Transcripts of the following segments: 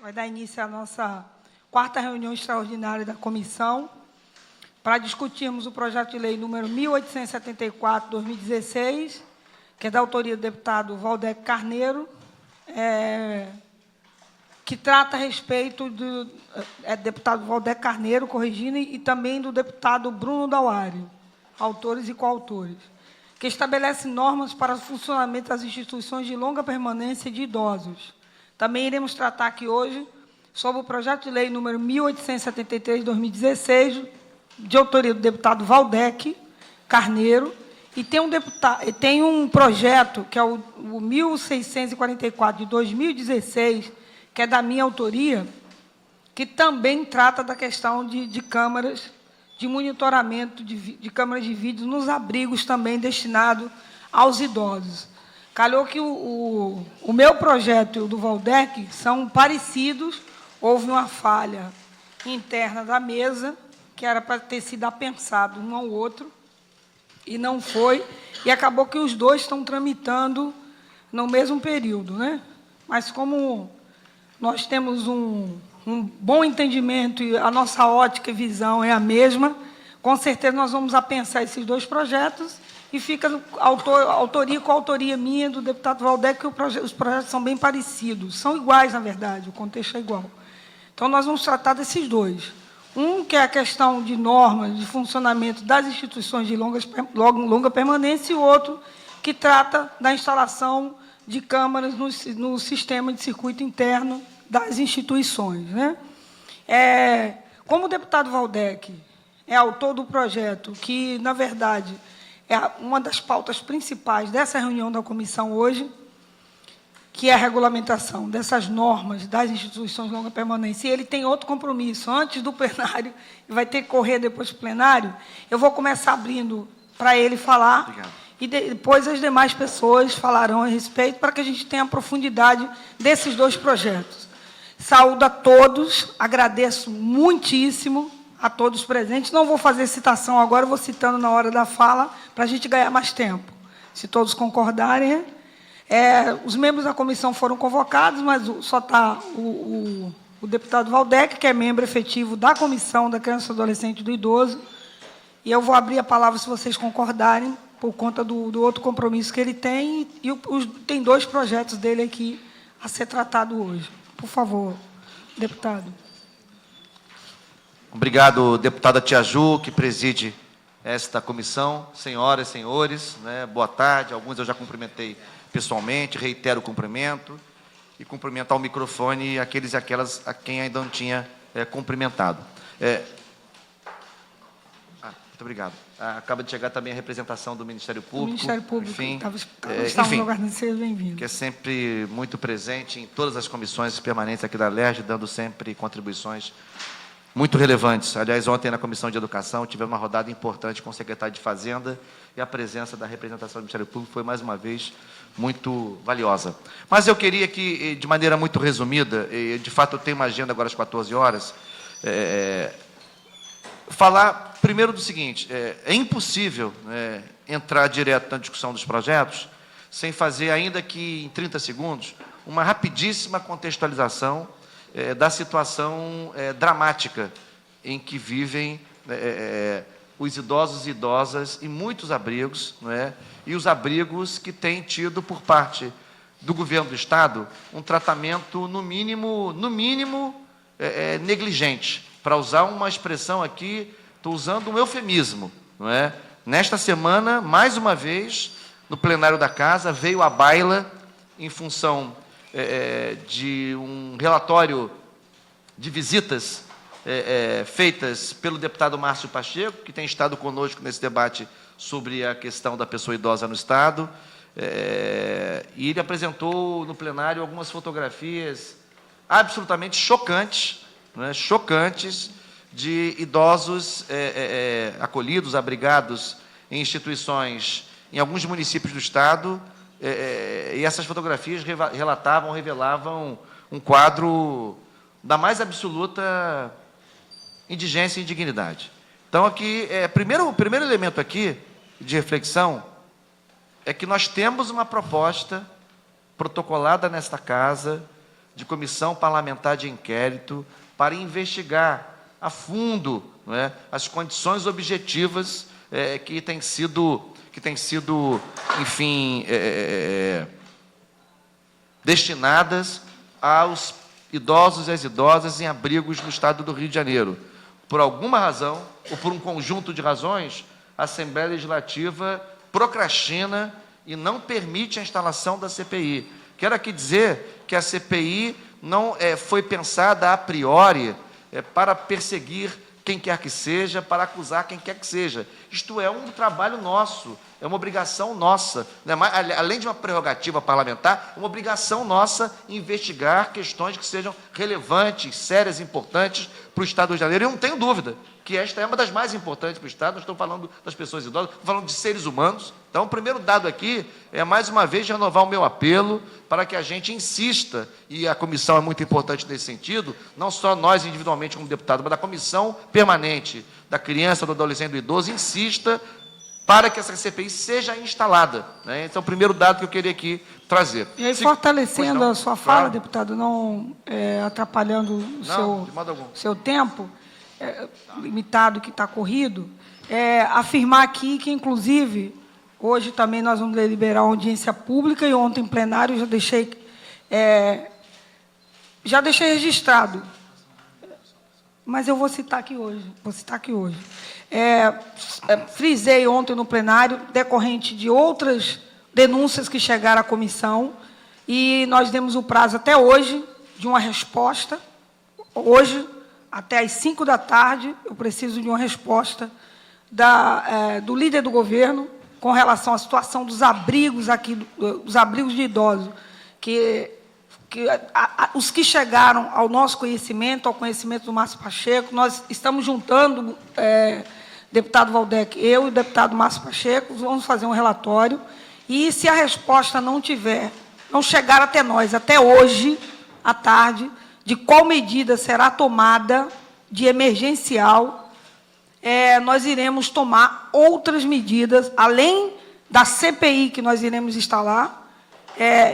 vai dar início à nossa quarta reunião extraordinária da comissão para discutirmos o projeto de lei número 1874/2016, que é da autoria do deputado Valdec Carneiro, que trata a respeito do deputado Valdec Carneiro, corrigindo, e também do deputado Bruno Dauário, autores e coautores, que estabelece normas para o funcionamento das instituições de longa permanência de idosos. Também iremos tratar aqui hoje sobre o projeto de lei número 1873/2016, de autoria do deputado Valdec Carneiro, e tem um projeto, que é o 1644, de 2016, que é da minha autoria, que também trata da questão de câmaras, de monitoramento de câmaras de vídeo nos abrigos também destinados aos idosos. Calhou que o meu projeto e o do Valdec são parecidos, houve uma falha interna da mesa, que era para ter sido apensado um ao outro, e não foi, e acabou que os dois estão tramitando no mesmo período, né? Mas como nós temos um bom entendimento e a nossa ótica e visão é a mesma, com certeza nós vamos apensar esses dois projetos e fica autoria e coautoria minha do deputado Valdec, que os projetos são bem parecidos, são iguais, na verdade, o contexto é igual. Então, nós vamos tratar desses dois. Um, que é a questão de normas de funcionamento das instituições de longa permanência, e o outro, que trata da instalação de câmaras no sistema de circuito interno das instituições, né? Como o deputado Valdec é autor do projeto, que, na verdade, é uma das pautas principais dessa reunião da comissão hoje, que é a regulamentação dessas normas das instituições de longa permanência, e ele tem outro compromisso antes do plenário, e vai ter que correr depois do plenário, eu vou começar abrindo para ele falar. Obrigado. E depois as demais pessoas falarão a respeito, para que a gente tenha a profundidade desses dois projetos. Saúdo a todos, agradeço muitíssimo a todos presentes. Não vou fazer citação agora, vou citando na hora da fala, para a gente ganhar mais tempo. Se todos concordarem. Os membros da comissão foram convocados, mas só está o deputado Valdec, que é membro efetivo da Comissão da Criança, Adolescente e do Idoso, e eu vou abrir a palavra, se vocês concordarem, por conta do outro compromisso que ele tem, e tem dois projetos dele aqui a ser tratado hoje. Por favor, deputado. Obrigado, deputada Tia Ju, que preside esta comissão. Senhoras e senhores, né, boa tarde. Alguns eu já cumprimentei pessoalmente, reitero o cumprimento, e cumprimento ao microfone aqueles e aquelas a quem ainda não tinha cumprimentado. Muito obrigado. Acaba de chegar também a representação do Ministério Público. O Ministério Público, enfim, estava no lugar de ser bem-vindo. Que é sempre muito presente em todas as comissões permanentes aqui da LERJ, dando sempre contribuições muito relevantes. Aliás, ontem, na Comissão de Educação, tivemos uma rodada importante com o secretário de Fazenda, e a presença da representação do Ministério Público foi, mais uma vez, muito valiosa. Mas eu queria que, de maneira muito resumida, e de fato eu tenho uma agenda agora às 14 horas, falar primeiro do seguinte: é impossível entrar direto na discussão dos projetos sem fazer, ainda que em 30 segundos, uma rapidíssima contextualização da situação dramática em que vivem os idosos e idosas em muitos abrigos, não é? E os abrigos que têm tido, por parte do governo do Estado, um tratamento, no mínimo negligente. Para usar uma expressão aqui, estou usando um eufemismo, não é? Nesta semana, mais uma vez, no plenário da Casa, veio à baila, em função de um relatório de visitas feitas pelo deputado Márcio Pacheco, que tem estado conosco nesse debate sobre a questão da pessoa idosa no Estado, e ele apresentou no plenário algumas fotografias absolutamente chocantes, não é? Chocantes, de idosos acolhidos, abrigados em instituições em alguns municípios do Estado, e essas fotografias revelavam um quadro da mais absoluta indigência e indignidade. Então, aqui, o primeiro elemento aqui de reflexão é que nós temos uma proposta protocolada nesta Casa de comissão parlamentar de inquérito para investigar a fundo, não é, as condições objetivas que têm sido, enfim, destinadas aos idosos e às idosas em abrigos no estado do Rio de Janeiro. Por alguma razão, ou por um conjunto de razões, a Assembleia Legislativa procrastina e não permite a instalação da CPI. Quero aqui dizer que a CPI não foi pensada a priori para perseguir quem quer que seja, para acusar quem quer que seja. Isto é um trabalho nosso, é uma obrigação nossa, né? Além de uma prerrogativa parlamentar, uma obrigação nossa investigar questões que sejam relevantes, sérias, importantes para o Estado do Rio de Janeiro. E eu não tenho dúvida que esta é uma das mais importantes para o Estado. Não estou falando das pessoas idosas, estou falando de seres humanos. Então, o primeiro dado aqui é, mais uma vez, renovar o meu apelo para que a gente insista, e a comissão é muito importante nesse sentido, não só nós individualmente como deputados, mas a comissão permanente da criança, do adolescente e do idoso, insista para que essa CPI seja instalada, né? Esse é o primeiro dado que eu queria aqui trazer. E aí, fortalecendo a sua fala, claro, deputado, não atrapalhando o seu tempo limitado que está corrido, afirmar aqui que, inclusive, hoje também nós vamos deliberar uma audiência pública, e ontem em plenário já deixei registrado, mas eu vou citar aqui hoje, frisei ontem no plenário, decorrente de outras denúncias que chegaram à comissão, e nós demos o prazo até hoje de uma resposta. Hoje, até às 5 da tarde, eu preciso de uma resposta do líder do governo com relação à situação dos abrigos aqui, dos abrigos de idosos, os que chegaram ao nosso conhecimento, ao conhecimento do Márcio Pacheco. Nós estamos juntando, deputado Waldeck, eu e o deputado Márcio Pacheco, vamos fazer um relatório, e se a resposta não chegar até nós, até hoje, à tarde, de qual medida será tomada de emergencial, nós iremos tomar outras medidas, além da CPI que nós iremos instalar,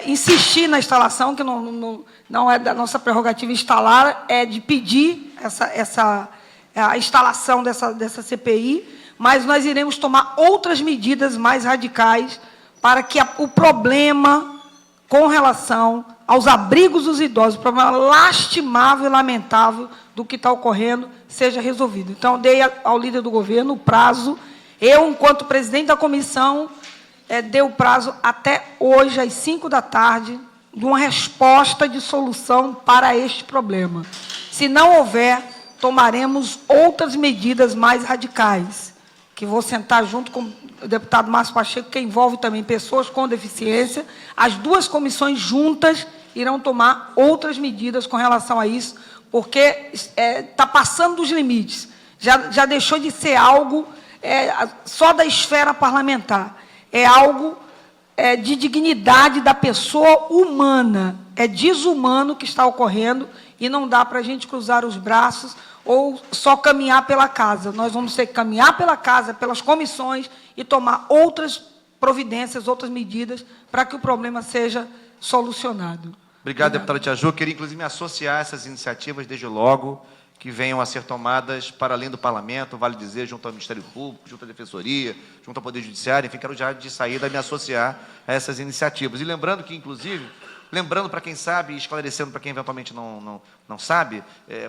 insistir na instalação, que não é da nossa prerrogativa instalar, é de pedir a instalação dessa CPI, mas nós iremos tomar outras medidas mais radicais para que o problema com relação aos abrigos dos idosos, o problema lastimável e lamentável do que está ocorrendo, seja resolvido. Então, dei ao líder do governo o prazo, eu, enquanto presidente da comissão, dei o prazo até hoje, às 5 da tarde, de uma resposta de solução para este problema. Se não houver, tomaremos outras medidas mais radicais, que vou sentar junto com o deputado Márcio Pacheco, que envolve também pessoas com deficiência. As duas comissões juntas irão tomar outras medidas com relação a isso, porque está passando dos limites. Já deixou de ser algo só da esfera parlamentar. É algo de dignidade da pessoa humana. É desumano o que está ocorrendo, e não dá para a gente cruzar os braços ou só caminhar pela casa. Nós vamos ter que caminhar pela casa, pelas comissões, e tomar outras providências, outras medidas, para que o problema seja solucionado. Obrigado, deputada Tia Ju. Queria, inclusive, me associar a essas iniciativas, desde logo, que venham a ser tomadas para além do Parlamento, vale dizer, junto ao Ministério Público, junto à Defensoria, junto ao Poder Judiciário. Enfim, quero já de saída me associar a essas iniciativas. E lembrando que, inclusive, para quem sabe, e esclarecendo para quem eventualmente não sabe,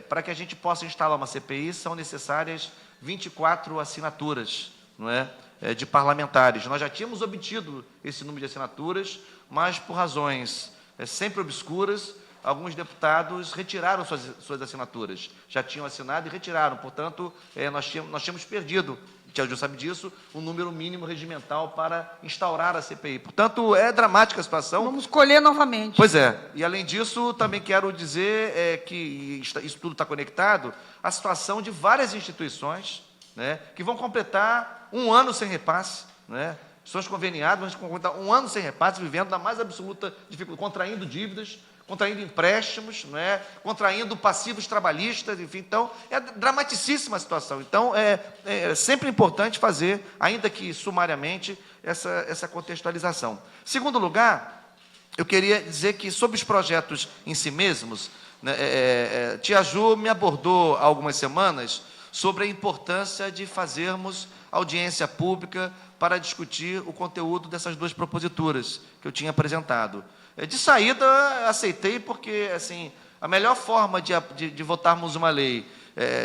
para que a gente possa instalar uma CPI, são necessárias 24 assinaturas, não é, de parlamentares. Nós já tínhamos obtido esse número de assinaturas, mas, por razões sempre obscuras, alguns deputados retiraram suas assinaturas. Já tinham assinado e retiraram. Portanto, nós tínhamos perdido, o Tia Ju sabe disso, o número mínimo regimental para instaurar a CPI. Portanto, é dramática a situação. Vamos colher novamente. Pois é. E, além disso, também quero dizer que isso tudo está conectado à situação de várias instituições, né, que vão completar 1 ano sem repasse, né? Pessoas conveniadas, mas completar 1 ano sem repasse, vivendo na mais absoluta dificuldade, contraindo dívidas, contraindo empréstimos, não é? Contraindo passivos trabalhistas, enfim. Então, é dramaticíssima a situação. Então, é sempre importante fazer, ainda que sumariamente, essa contextualização. Segundo lugar, eu queria dizer que, sobre os projetos em si mesmos, né, Tia Ju me abordou há algumas semanas sobre a importância de fazermos audiência pública para discutir o conteúdo dessas duas proposituras que eu tinha apresentado. De saída, aceitei, porque assim, a melhor forma de votarmos uma lei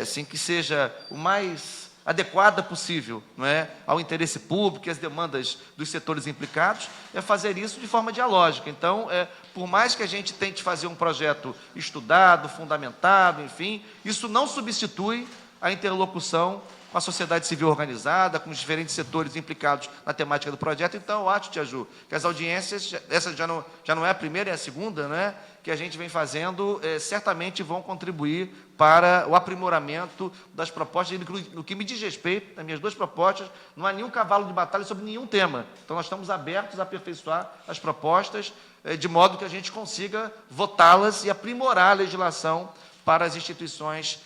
assim, que seja o mais adequada possível, não é, ao interesse público e às demandas dos setores implicados, é fazer isso de forma dialógica. Então, por mais que a gente tente fazer um projeto estudado, fundamentado, enfim, isso não substitui a interlocução com a sociedade civil organizada, com os diferentes setores implicados na temática do projeto. Então, eu acho, Tia Ju, que as audiências, essa já não é a primeira, é a segunda, né, que a gente vem fazendo, certamente vão contribuir para o aprimoramento das propostas. No que me diz respeito, nas minhas duas propostas, não há nenhum cavalo de batalha sobre nenhum tema. Então, nós estamos abertos a aperfeiçoar as propostas, de modo que a gente consiga votá-las e aprimorar a legislação para as instituições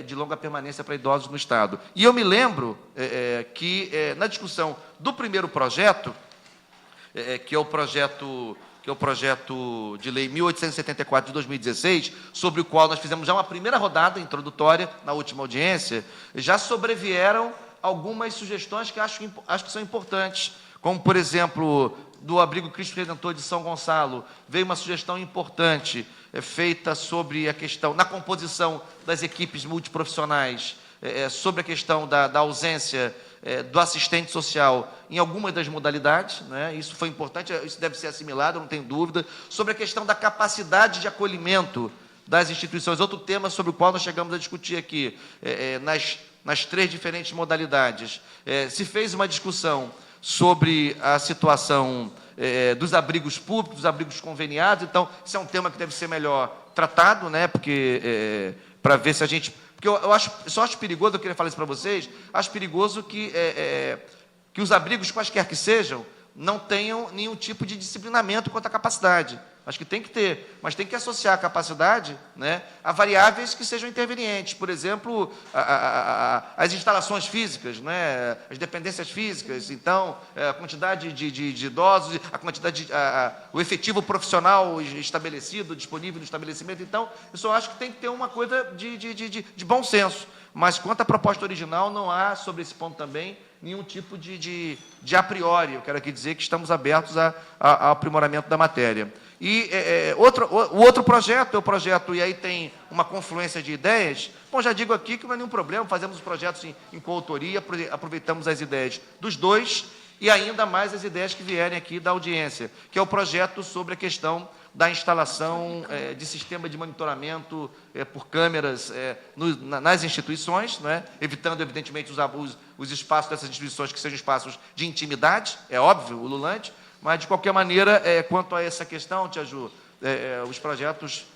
de longa permanência para idosos no Estado. E eu me lembro que, na discussão do primeiro projeto, que é o projeto de lei 1874 de 2016, sobre o qual nós fizemos já uma primeira rodada introdutória na última audiência, já sobrevieram algumas sugestões que acho que são importantes, como, por exemplo, do Abrigo Cristo Redentor de São Gonçalo, veio uma sugestão importante, feita sobre a questão, na composição das equipes multiprofissionais, sobre a questão da ausência do assistente social em algumas das modalidades, né? Isso foi importante, isso deve ser assimilado, não tenho dúvida, sobre a questão da capacidade de acolhimento das instituições, outro tema sobre o qual nós chegamos a discutir aqui, nas três diferentes modalidades. Se fez uma discussão sobre a situação dos abrigos públicos, dos abrigos conveniados. Então, isso é um tema que deve ser melhor tratado, né? Porque para ver se a gente... Porque eu só acho perigoso, eu queria falar isso para vocês, acho perigoso que os abrigos, quaisquer que sejam, não tenham nenhum tipo de disciplinamento quanto à capacidade. Acho que tem que ter, mas tem que associar a capacidade, né, a variáveis que sejam intervenientes. Por exemplo, as instalações físicas, né, as dependências físicas, então, a quantidade de idosos, a quantidade o efetivo profissional estabelecido, disponível no estabelecimento. Então, eu só acho que tem que ter uma coisa de bom senso. Mas, quanto à proposta original, não há, sobre esse ponto também, nenhum tipo de a priori. Eu quero aqui dizer que estamos abertos ao aprimoramento da matéria. E o outro projeto é o projeto, e aí tem uma confluência de ideias. Bom, já digo aqui que não é nenhum problema, fazemos os projetos em coautoria, aproveitamos as ideias dos dois e ainda mais as ideias que vierem aqui da audiência, que é o projeto sobre a questão da instalação de sistema de monitoramento por câmeras nas instituições, né, evitando, evidentemente, os espaços dessas instituições que sejam espaços de intimidade, é óbvio, ululante, mas, de qualquer maneira, quanto a essa questão, Tia Ju, os projetos,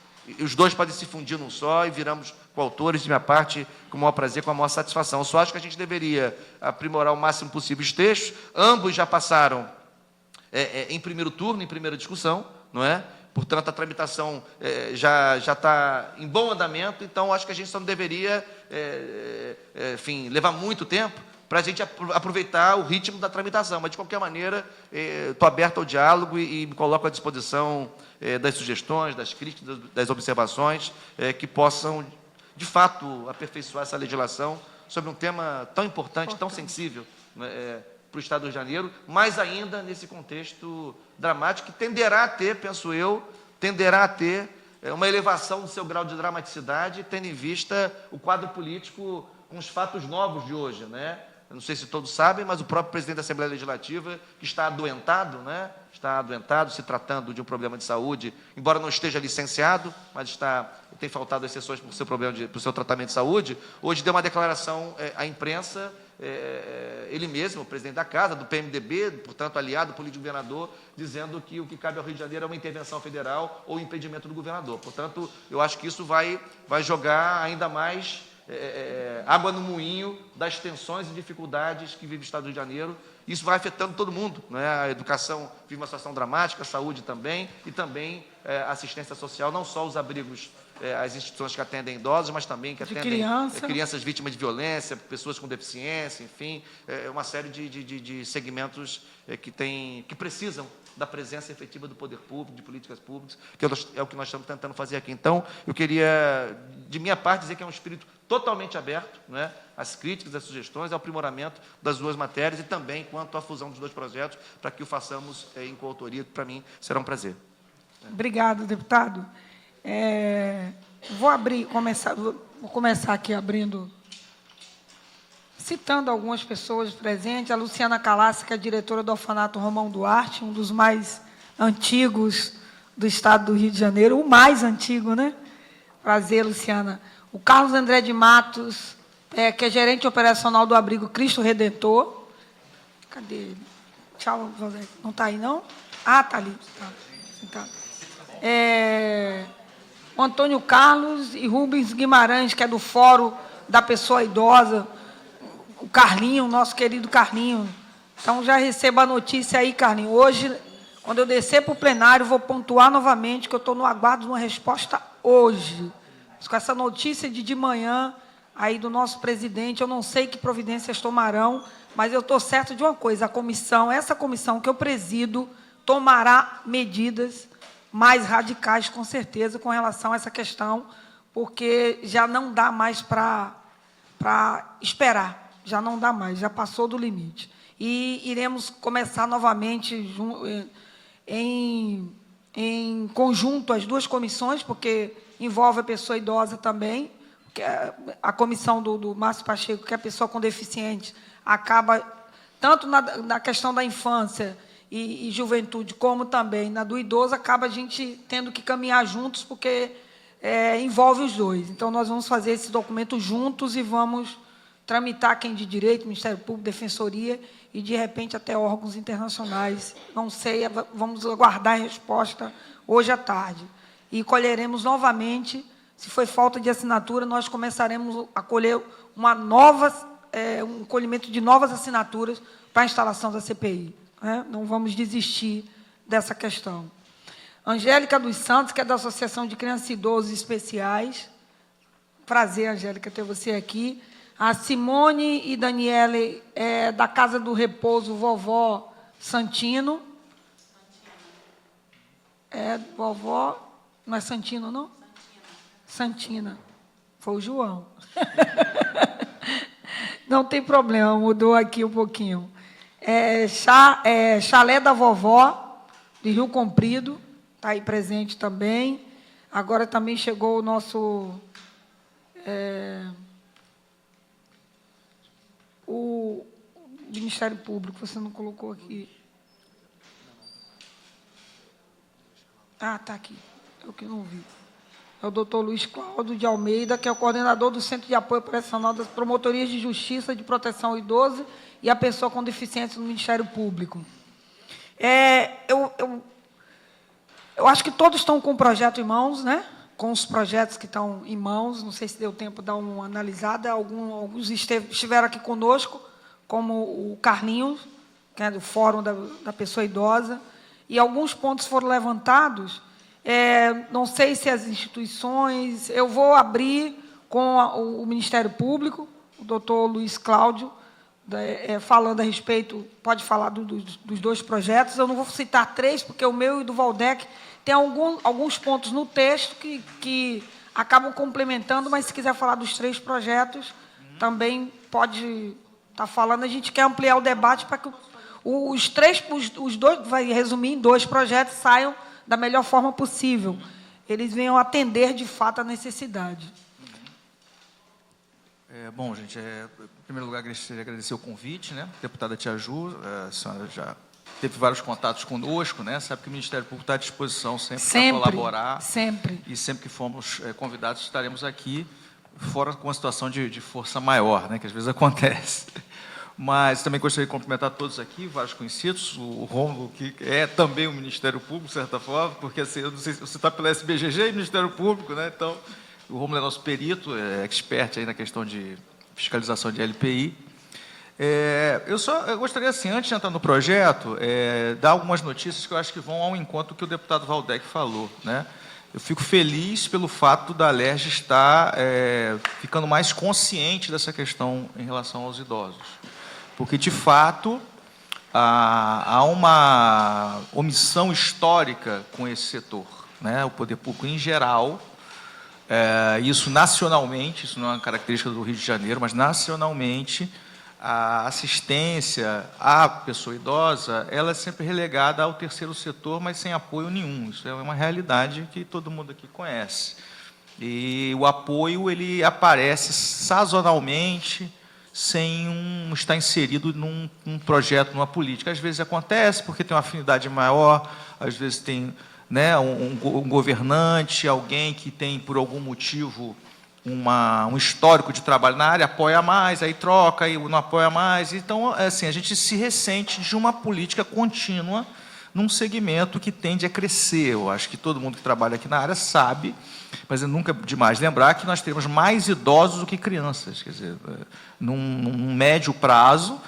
os dois podem se fundir num só e viramos coautores, de minha parte, com o maior prazer, com a maior satisfação. Eu só acho que a gente deveria aprimorar o máximo possível os textos. Ambos já passaram em primeiro turno, em primeira discussão, não é? Portanto, a tramitação já está em bom andamento, então acho que a gente só não deveria, enfim, levar muito tempo para a gente aproveitar o ritmo da tramitação. Mas, de qualquer maneira, estou aberto ao diálogo e me coloco à disposição das sugestões, das críticas, das observações, que possam, de fato, aperfeiçoar essa legislação sobre um tema tão importante, tão sensível, para o Estado do Rio de Janeiro, mais ainda nesse contexto dramático, que tenderá a ter, penso eu, uma elevação do seu grau de dramaticidade, tendo em vista o quadro político com os fatos novos de hoje, né? Eu não sei se todos sabem, mas o próprio presidente da Assembleia Legislativa, que está adoentado, né? Está adoentado, se tratando de um problema de saúde, embora não esteja licenciado, mas tem faltado as sessões por seu problema, por seu tratamento de saúde. Hoje deu uma declaração à imprensa, ele mesmo, o presidente da casa, do PMDB, portanto, aliado político-governador, dizendo que o que cabe ao Rio de Janeiro é uma intervenção federal ou impedimento do governador. Portanto, eu acho que isso vai jogar ainda mais água no moinho das tensões e dificuldades que vive o Estado do Rio de Janeiro. Isso vai afetando todo mundo, né? A educação vive uma situação dramática, a saúde também, e também a assistência social, não só os abrigos as instituições que atendem idosos, mas também que atendem crianças vítimas de violência, pessoas com deficiência, enfim, uma série de segmentos que precisam da presença efetiva do poder público, de políticas públicas, que é o que nós estamos tentando fazer aqui. Então, eu queria, de minha parte, dizer que é um espírito totalmente aberto, né, às críticas, às sugestões, ao aprimoramento das duas matérias e também quanto à fusão dos dois projetos, para que o façamos em coautoria, que para mim será um prazer. Obrigado, deputado. Vou começar aqui abrindo, citando algumas pessoas presentes. A Luciana Calassi, que é diretora do Orfanato Romão Duarte, um dos mais antigos do estado do Rio de Janeiro, o mais antigo, né? Prazer, Luciana. O Carlos André de Matos, que é gerente operacional do abrigo Cristo Redentor. Cadê ele? Tchau, José. Não está aí, não? Ah, está ali. Tá. O Antônio Carlos e Rubens Guimarães, que é do Fórum da Pessoa Idosa, o Carlinho, nosso querido Carlinho. Então, já receba a notícia aí, Carlinho. Hoje, quando eu descer para o plenário, vou pontuar novamente que eu estou no aguardo de uma resposta hoje. Com essa notícia de manhã aí do nosso presidente, eu não sei que providências tomarão, mas eu estou certo de uma coisa, essa comissão que eu presido tomará medidas mais radicais, com certeza, com relação a essa questão, porque já não dá mais para esperar, já não dá mais, já passou do limite. E iremos começar novamente em conjunto as duas comissões, porque envolve a pessoa idosa também, que a comissão do Márcio Pacheco, que é a pessoa com deficiente, acaba, tanto na questão da infância e juventude, como também na do idoso, acaba a gente tendo que caminhar juntos, porque envolve os dois. Então, nós vamos fazer esse documento juntos e vamos tramitar quem de direito, Ministério Público, Defensoria e, de repente, até órgãos internacionais. Não sei, vamos aguardar a resposta hoje à tarde. E colheremos novamente, se foi falta de assinatura, nós começaremos a colher um colhimento de novas assinaturas para a instalação da CPI. Né? Não vamos desistir dessa questão. Angélica dos Santos, que é da Associação de Crianças e Idosos Especiais. Prazer, Angélica, ter você aqui. A Simone e Daniele, da Casa do Repouso, Vovó Santino. Vovó... Não é Santino, não? Santina. Foi o João. Não tem problema, mudou aqui um pouquinho. Chalé da Vovó, de Rio Comprido, está aí presente também. Agora também chegou o nosso... o Ministério Público, você não colocou aqui. Ah, está aqui. Eu que não vi. É o doutor Luiz Cláudio de Almeida, que é o coordenador do Centro de Apoio Operacional das Promotorias de Justiça de Proteção ao Idoso e à Pessoa com Deficiência no Ministério Público. Eu acho que todos estão com o projeto em mãos, né? Com os projetos que estão em mãos. Não sei se deu tempo de dar uma analisada. Alguns estiveram aqui conosco, como o Carlinhos, que é do Fórum da Pessoa Idosa, e alguns pontos foram levantados. Não sei se as instituições... Eu vou abrir com o Ministério Público, o doutor Luiz Cláudio, falando a respeito, pode falar dos dois projetos. Eu não vou citar três, porque o meu e do Valdec tem alguns pontos no texto que acabam complementando, mas, se quiser falar dos três projetos, também pode estar falando. A gente quer ampliar o debate para que os dois, vai resumir em dois projetos, saiam da melhor forma possível. Eles venham atender, de fato, a necessidade. Bom, gente, em primeiro lugar, gostaria de agradecer o convite, né? Deputada Tia Ju, a senhora já teve vários contatos conosco, né? Sabe que o Ministério Público está à disposição sempre para colaborar. Sempre. E sempre que formos convidados, estaremos aqui, fora com uma situação de força maior, né? Que às vezes acontece. Mas também gostaria de cumprimentar todos aqui, vários conhecidos, o Rômulo, que é também o Ministério Público, de certa forma, porque assim, eu não sei se você está pela SBGG e Ministério Público, né? Então, o Rômulo é nosso perito, expert aí na questão de fiscalização de LPI. Eu gostaria, assim, antes de entrar no projeto, dar algumas notícias que eu acho que vão ao encontro do que o deputado Valdec falou, né? eu fico feliz pelo fato da Alerj estar ficando mais consciente dessa questão em relação aos idosos. Porque, de fato, há uma omissão histórica com esse setor, né? O poder público, em geral, isso nacionalmente, isso não é uma característica do Rio de Janeiro, mas nacionalmente, a assistência à pessoa idosa, ela é sempre relegada ao terceiro setor, mas sem apoio nenhum. Isso é uma realidade que todo mundo aqui conhece. E o apoio, ele aparece sazonalmente, sem estar inserido num projeto, numa política. Às vezes acontece porque tem uma afinidade maior, às vezes tem, né, um governante, alguém que tem, por algum motivo, um histórico de trabalho na área, apoia mais, aí troca, aí não apoia mais. Então, assim, a gente se ressente de uma política contínua num segmento que tende a crescer. Eu acho que todo mundo que trabalha aqui na área sabe, mas é nunca demais lembrar que nós temos mais idosos do que crianças. Quer dizer, num médio prazo,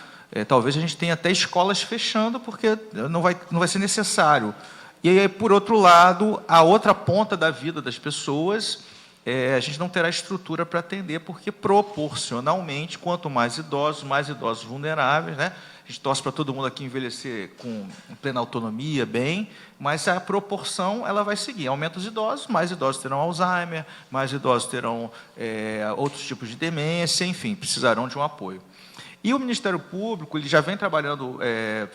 talvez a gente tenha até escolas fechando, porque não vai ser necessário. E aí, por outro lado, a outra ponta da vida das pessoas, a gente não terá estrutura para atender, porque, proporcionalmente, quanto mais idosos vulneráveis, né? A gente torce para todo mundo aqui envelhecer com plena autonomia, bem, mas a proporção ela vai seguir. Aumenta os idosos, mais idosos terão Alzheimer, mais idosos terão outros tipos de demência, enfim, precisarão de um apoio. E o Ministério Público ele já vem trabalhando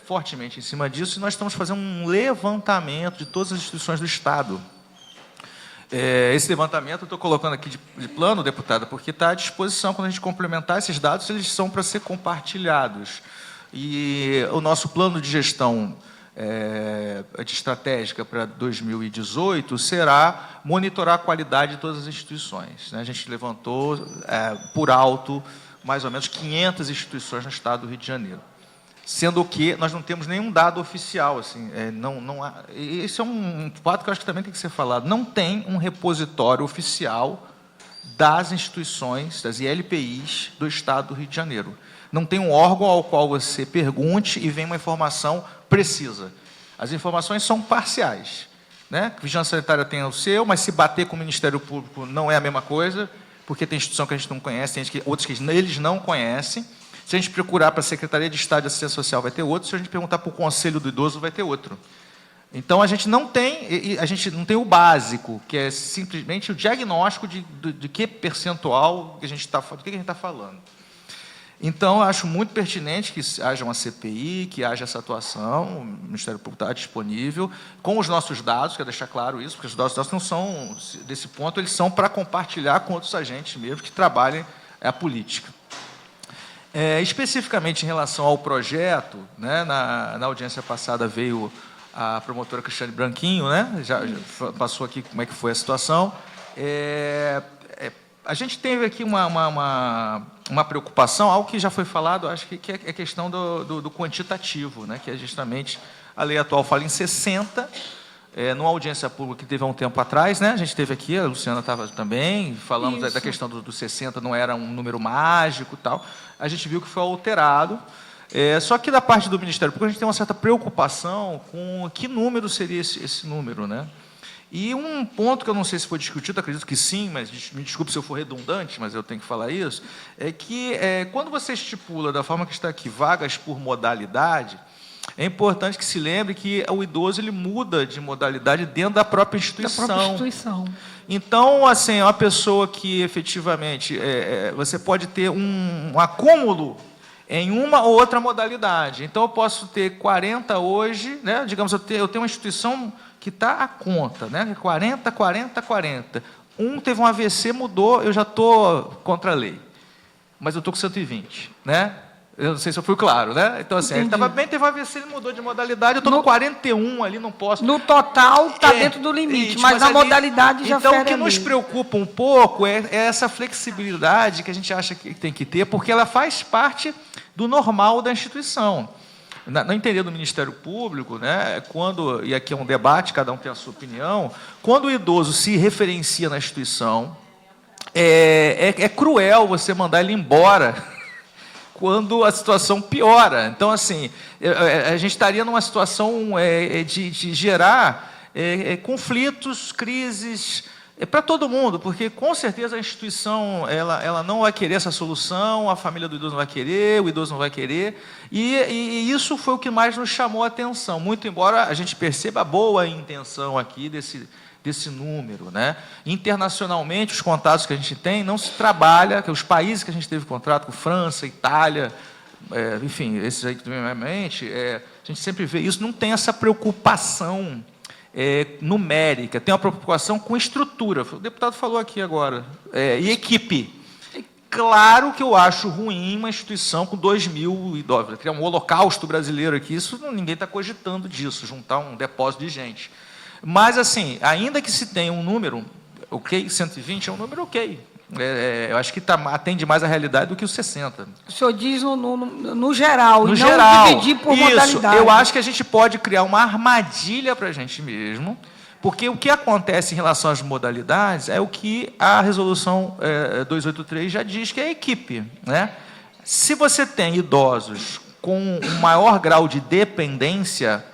fortemente em cima disso, e nós estamos fazendo um levantamento de todas as instituições do Estado. Esse levantamento eu estou colocando aqui de plano, deputada, porque está à disposição. Quando a gente complementar esses dados, eles são para ser compartilhados. E o nosso plano de gestão de estratégica para 2018 será monitorar a qualidade de todas as instituições, né? A gente levantou, por alto, mais ou menos 500 instituições no estado do Rio de Janeiro. Sendo que nós não temos nenhum dado oficial, assim, não há, esse é um fato que eu acho que também tem que ser falado, não tem um repositório oficial das instituições, das ILPIs do Estado do Rio de Janeiro. Não tem um órgão ao qual você pergunte e vem uma informação precisa. As informações são parciais, né? A Vigilância Sanitária tem o seu, mas se bater com o Ministério Público não é a mesma coisa, porque tem instituição que a gente não conhece, tem outros que eles não conhecem. Se a gente procurar para a Secretaria de Estado de Assistência Social, vai ter outro. Se a gente perguntar para o Conselho do Idoso, vai ter outro. Então, a gente não tem o básico, que é simplesmente o diagnóstico de que percentual que a gente do que a gente está falando. Então, eu acho muito pertinente que haja uma CPI, que haja essa atuação, o Ministério Público está disponível, com os nossos dados, quero deixar claro isso, porque os dados não são, desse ponto, eles são para compartilhar com outros agentes mesmo que trabalhem a política. Especificamente em relação ao projeto, né, na audiência passada veio a promotora Cristiane Branquinho, né, já passou aqui como é que foi a situação. A gente teve aqui uma preocupação, algo que já foi falado, acho que é a questão do quantitativo, né, que é justamente a lei atual fala em 60, numa audiência pública que teve há um tempo atrás, né, a gente teve aqui, a Luciana estava também, falamos da questão do 60, não era um número mágico e tal, a gente viu que foi alterado, só que da parte do Ministério Público a gente tem uma certa preocupação com que número seria esse número, né? E um ponto que eu não sei se foi discutido, acredito que sim, mas me desculpe se eu for redundante, mas eu tenho que falar isso, é que quando você estipula, da forma que está aqui, vagas por modalidade, é importante que se lembre que o idoso ele muda de modalidade dentro da própria instituição. Da própria instituição. Então, assim, uma pessoa que efetivamente você pode ter um acúmulo em uma ou outra modalidade. Então, eu posso ter 40 hoje, né? Digamos, eu tenho uma instituição que está à conta, né? 40, 40, 40. Teve um AVC, mudou, eu já estou contra a lei. Mas eu estou com 120, né? Eu não sei se eu fui claro, né? Então, assim, ele estava bem, teve um AVC, ele mudou de modalidade, eu estou no 41 ali, não posso. No total, está dentro do limite, mas na modalidade já então, o que nos preocupa um pouco é essa flexibilidade que a gente acha que tem que ter, porque ela faz parte do normal da instituição. No entender do Ministério Público, né, e aqui é um debate, cada um tem a sua opinião, quando o idoso se referencia na instituição, é cruel você mandar ele embora quando a situação piora. Então, assim, a gente estaria numa situação de gerar conflitos, crises, para todo mundo, porque com certeza a instituição ela não vai querer essa solução, a família do idoso não vai querer, o idoso não vai querer, e isso foi o que mais nos chamou a atenção, muito embora a gente perceba a boa intenção aqui desse número, né? Internacionalmente, os contatos que a gente tem, não se trabalha, que os países que a gente teve contrato, com França, Itália, enfim, esses aí que a gente sempre vê isso, não tem essa preocupação numérica, tem uma preocupação com estrutura. O deputado falou aqui agora, e equipe. Claro que eu acho ruim uma instituição com 2.000 idosos, criar um holocausto brasileiro aqui, isso ninguém está cogitando disso, juntar um depósito de gente. Mas, assim, ainda que se tenha um número, ok, 120 é um número ok. Eu acho que atende mais à realidade do que os 60. O senhor diz no geral, no e geral, não dividir por isso, modalidade. Eu acho que a gente pode criar uma armadilha para a gente mesmo, porque o que acontece em relação às modalidades é o que a resolução 283 já diz, que é a equipe, né? Se você tem idosos com um maior grau de dependência,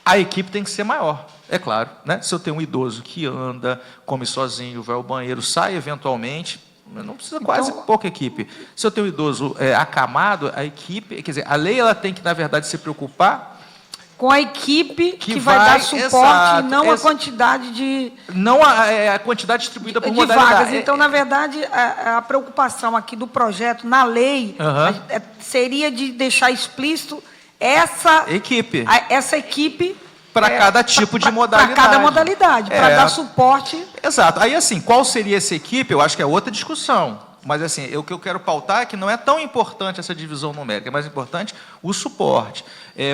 a equipe tem que ser maior. É claro, né? Se eu tenho um idoso que anda, come sozinho, vai ao banheiro, sai eventualmente, não precisa quase pouca equipe. Se eu tenho um idoso acamado, a equipe, quer dizer, a lei ela tem que, na verdade, se preocupar com a equipe que vai dar suporte, exato, e não a quantidade de... Não a quantidade distribuída por modalidade. Vagas. Então, na verdade, a preocupação aqui do projeto, na lei, seria de deixar explícito essa equipe para cada tipo de modalidade. Para cada modalidade, para dar suporte. Exato. Aí, assim, qual seria essa equipe? Eu acho que é outra discussão. Mas, assim, o que eu quero pautar é que não é tão importante essa divisão numérica, é mais importante o suporte.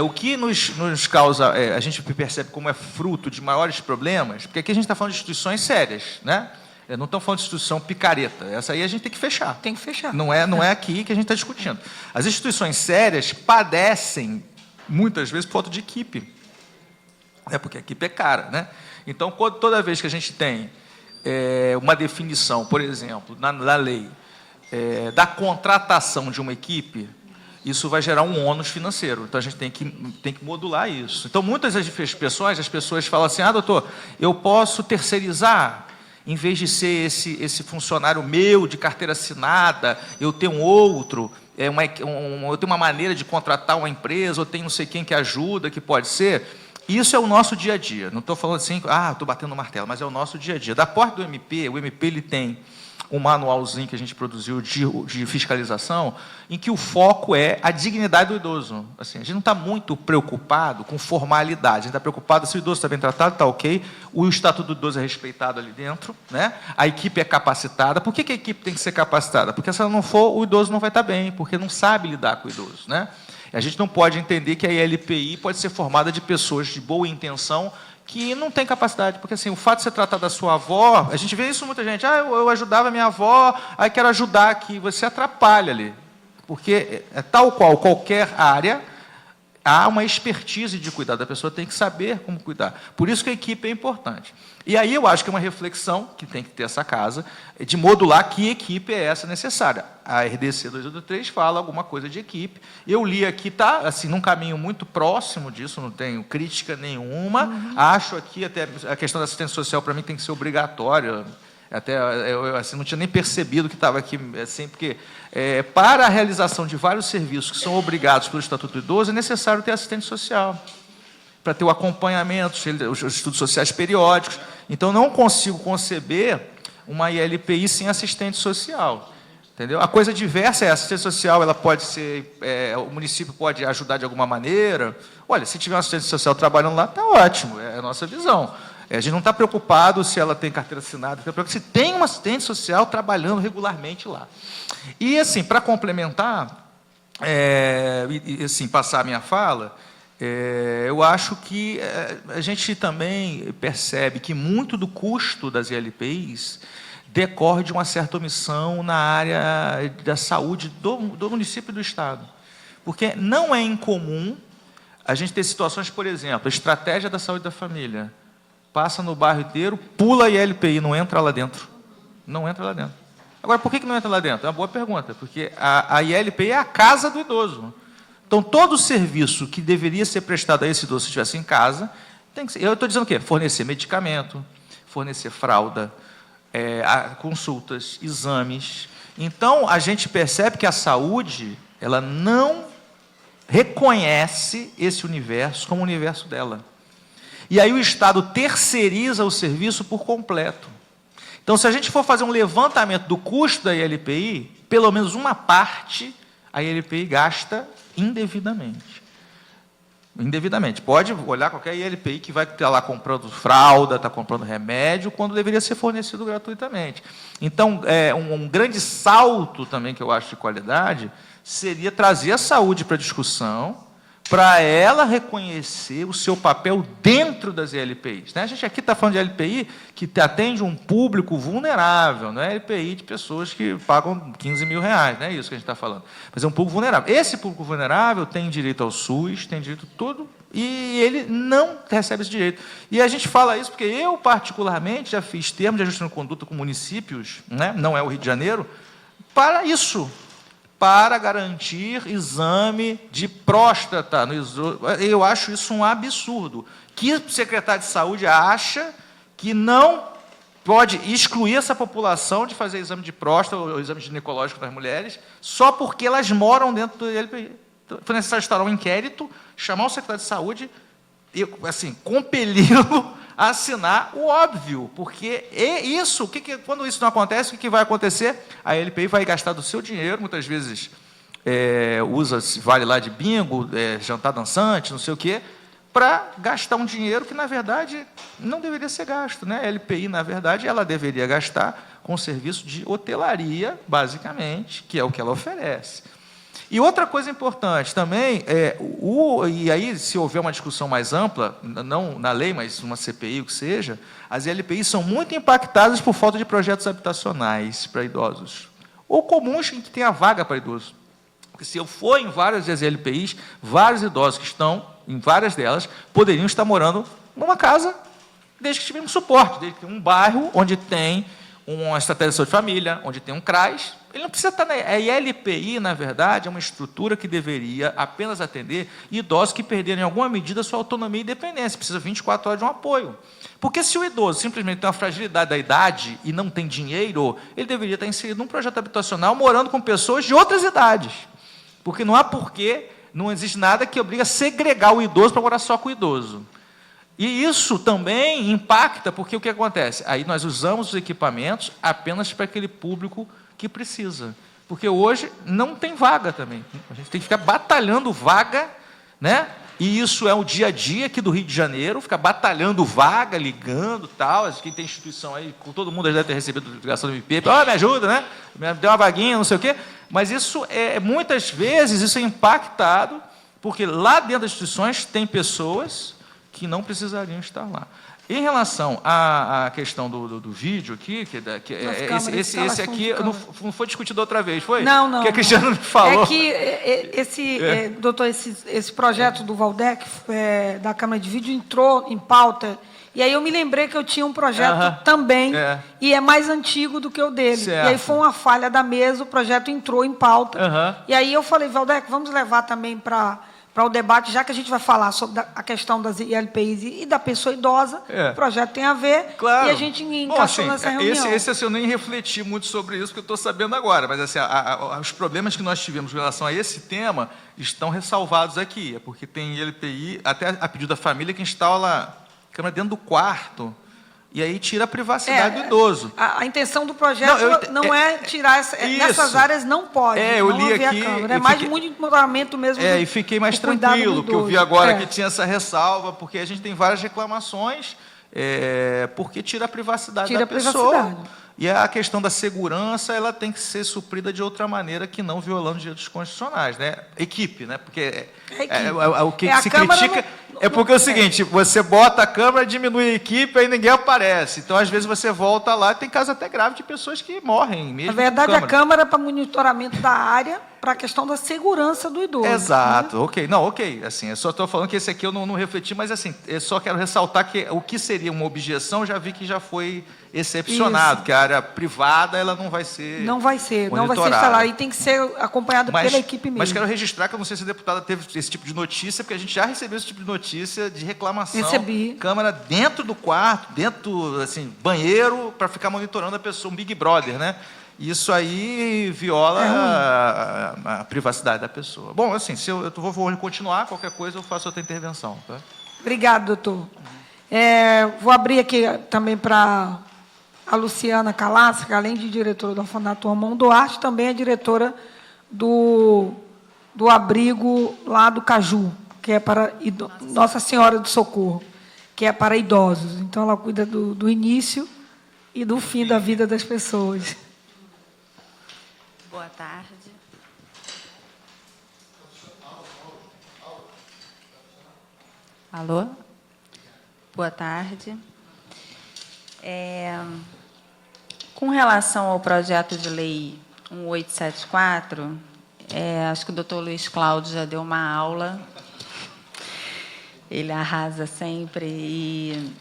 O que nos causa, a gente percebe como é fruto de maiores problemas, porque aqui a gente está falando de instituições sérias, né? Não estamos falando de instituição picareta. Essa aí a gente tem que fechar. Tem que fechar. Não é aqui que a gente está discutindo. As instituições sérias padecem, muitas vezes, por falta de equipe. Porque a equipe é cara, né? Então, toda vez que a gente tem uma definição, por exemplo, na lei, da contratação de uma equipe, isso vai gerar um ônus financeiro. Então, a gente tem que modular isso. Então, muitas das pessoas, as pessoas falam assim, doutor, eu posso terceirizar, em vez de ser esse funcionário meu, de carteira assinada, eu tenho um outro, eu tenho uma maneira de contratar uma empresa, eu tenho não sei quem que ajuda, que pode ser. Isso é o nosso dia a dia. Não estou falando assim, estou batendo no martelo, mas é o nosso dia a dia. Da porta do MP, o MP ele tem um manualzinho que a gente produziu de fiscalização, em que o foco é a dignidade do idoso. Assim, a gente não está muito preocupado com formalidade, a gente está preocupado se o idoso está bem tratado, está ok, o estatuto do idoso é respeitado ali dentro, né? A equipe é capacitada. Por que a equipe tem que ser capacitada? Porque se ela não for, o idoso não vai estar bem, porque não sabe lidar com o idoso, né? A gente não pode entender que a ILPI pode ser formada de pessoas de boa intenção que não têm capacidade, porque assim, o fato de você tratar da sua avó, a gente vê isso muita gente, eu ajudava a minha avó, aí quero ajudar aqui, você atrapalha ali, porque tal qual qualquer área, há uma expertise de cuidar, da pessoa tem que saber como cuidar, por isso que a equipe é importante. E aí eu acho que é uma reflexão que tem que ter essa casa, de modular que equipe é essa necessária. A RDC 283 fala alguma coisa de equipe. Eu li aqui, está assim, num caminho muito próximo disso, não tenho crítica nenhuma. Acho aqui, até a questão da assistência social, para mim, tem que ser obrigatória. Até eu assim, não tinha nem percebido que estava aqui, assim, porque para a realização de vários serviços que são obrigados pelo Estatuto do Idoso, é necessário ter assistente social, para ter o acompanhamento, os estudos sociais periódicos. Então, não consigo conceber uma ILPI sem assistente social. Entendeu? A coisa diversa é a assistência social, ela pode ser, o município pode ajudar de alguma maneira. Olha, se tiver um assistente social trabalhando lá, está ótimo, é a nossa visão. A gente não está preocupado se ela tem carteira assinada, está preocupado se tem um assistente social trabalhando regularmente lá. E, assim, para complementar, assim, passar a minha fala, eu acho que a gente também percebe que muito do custo das ILPIs decorre de uma certa omissão na área da saúde do município e do Estado. Porque não é incomum a gente ter situações, por exemplo, a estratégia da saúde da família passa no bairro inteiro, pula a ILPI, não entra lá dentro. Não entra lá dentro. Agora, por que não entra lá dentro? É uma boa pergunta, porque a ILPI é a casa do idoso. Então, todo o serviço que deveria ser prestado a esse idoso se estivesse em casa, Tem que ser. Eu estou dizendo o quê? Fornecer medicamento, fornecer fralda, consultas, exames. Então, a gente percebe que a saúde, ela não reconhece esse universo como o universo dela. E aí o Estado terceiriza o serviço por completo. Então, se a gente for fazer um levantamento do custo da ILPI, pelo menos uma parte a ILPI gasta indevidamente. Indevidamente. Pode olhar qualquer ILPI que vai estar lá comprando fralda, está comprando remédio, quando deveria ser fornecido gratuitamente. Então, um grande salto também que eu acho de qualidade seria trazer a saúde para a discussão, para ela reconhecer o seu papel dentro das ILPIs. Né? A gente aqui está falando de ILPI que atende um público vulnerável, não é ILPI de pessoas que pagam 15 mil reais, não é isso que a gente está falando. Mas é um público vulnerável. Esse público vulnerável tem direito ao SUS, tem direito a tudo, e ele não recebe esse direito. E a gente fala isso porque eu, particularmente, já fiz termos de ajuste de conduta com municípios, né? Não é o Rio de Janeiro, para isso, para garantir exame de próstata. Eu acho isso um absurdo. Que o secretário de Saúde acha que não pode excluir essa população de fazer exame de próstata ou exame ginecológico das mulheres só porque elas moram dentro do ILPI. Foi necessário instaurar um inquérito, chamar o secretário de Saúde e, assim, compeli-lo a assinar o óbvio, porque isso, quando isso não acontece, o que vai acontecer? A LPI vai gastar do seu dinheiro, muitas vezes usa, vale lá de bingo, jantar dançante, não sei o quê, para gastar um dinheiro que, na verdade, não deveria ser gasto. Né? A LPI, na verdade, ela deveria gastar com serviço de hotelaria, basicamente, que é o que ela oferece. E outra coisa importante também, e aí, se houver uma discussão mais ampla, não na lei, mas uma CPI, o que seja, as ILPIs são muito impactadas por falta de projetos habitacionais para idosos, ou comuns que tenha vaga para idosos. Porque se eu for em várias das ILPIs, vários idosos que estão, em várias delas, poderiam estar morando numa casa, desde que tiverem um suporte, desde que tem um bairro onde tem uma estratégia de saúde de família, onde tem um CRAS. Ele não precisa estar a ILPI, na verdade, é uma estrutura que deveria apenas atender idosos que perderam, em alguma medida, sua autonomia e independência. Precisa 24 horas de um apoio. Porque se o idoso simplesmente tem uma fragilidade da idade e não tem dinheiro, ele deveria estar inserido num projeto habitacional morando com pessoas de outras idades. Porque não há porquê, não existe nada que obriga a segregar o idoso para morar só com o idoso. E isso também impacta, porque o que acontece? Aí nós usamos os equipamentos apenas para aquele público que precisa. Porque hoje não tem vaga também. A gente tem que ficar batalhando vaga, né? E isso é o dia a dia aqui do Rio de Janeiro, ficar batalhando vaga, ligando, tal. Quem tem instituição aí, todo mundo deve ter recebido ligação do MP, me ajuda, né? Me dê uma vaguinha, não sei o quê. Mas isso muitas vezes isso é impactado, porque lá dentro das instituições tem pessoas que não precisariam estar lá. Em relação à questão do vídeo aqui, esse aqui não foi discutido outra vez, foi? Não. Que a Cristiana me falou. É que, doutor, esse projeto do Valdec, da Câmara de Vídeo, entrou em pauta, e aí eu me lembrei que eu tinha um projeto também, e é mais antigo do que o dele. Certo. E aí foi uma falha da mesa, o projeto entrou em pauta. E aí eu falei, Valdec, vamos levar também para o debate, já que a gente vai falar sobre a questão das ILPIs e da pessoa idosa, o projeto tem a ver, claro. E a gente encaixou nessa reunião. Esse assim, eu nem refleti muito sobre isso, porque eu estou sabendo agora, mas assim, os problemas que nós tivemos em relação a esse tema estão ressalvados aqui, porque tem ILPI, até a pedido da família, que instala a câmera dentro do quarto, e aí tira a privacidade do idoso. A intenção do projeto não é tirar nessas áreas, não pode. Eu não li aqui. A câmera. É mais de monitoramento mesmo. E fiquei mais tranquilo, que eu vi agora que tinha essa ressalva, porque a gente tem várias reclamações, porque tira a privacidade da pessoa. E a questão da segurança, ela tem que ser suprida de outra maneira, que não violando direitos constitucionais, né? Equipe, né? Porque o que se critica é porque é o seguinte, você bota a câmera, diminui a equipe, aí ninguém aparece. Então, às vezes, você volta lá, tem casos até graves de pessoas que morrem mesmo. Na verdade, a câmera é para monitoramento da área, para a questão da segurança do idoso. Exato, né? ok. Não, ok. Assim, eu só estou falando que esse aqui eu não refleti, mas assim, eu só quero ressaltar que o que seria uma objeção, já vi que já foi excepcionado, que a área privada ela não vai ser Não vai ser monitorada. instalado. E tem que ser acompanhado pela equipe mesmo. Mas quero registrar que eu não sei se a deputada teve esse tipo de notícia, porque a gente já recebeu esse tipo de notícia de reclamação. Recebi. Câmera dentro do quarto, dentro, assim, banheiro, para ficar monitorando a pessoa, um Big Brother, né? Isso aí viola a privacidade da pessoa. Bom, assim, se eu vou continuar, qualquer coisa eu faço outra intervenção. Tá? Obrigado, doutor. Vou abrir aqui também para a Luciana Calassi, que além de diretora do Orfanato Romão Duarte, também é diretora do abrigo lá do Caju, que é para Nossa Senhora do Socorro, que é para idosos. Então, ela cuida do início e do fim da vida das pessoas. Boa tarde. Alô? Boa tarde. Com relação ao projeto de lei 1874, acho que o doutor Luiz Cláudio já deu uma aula. Ele arrasa sempre. E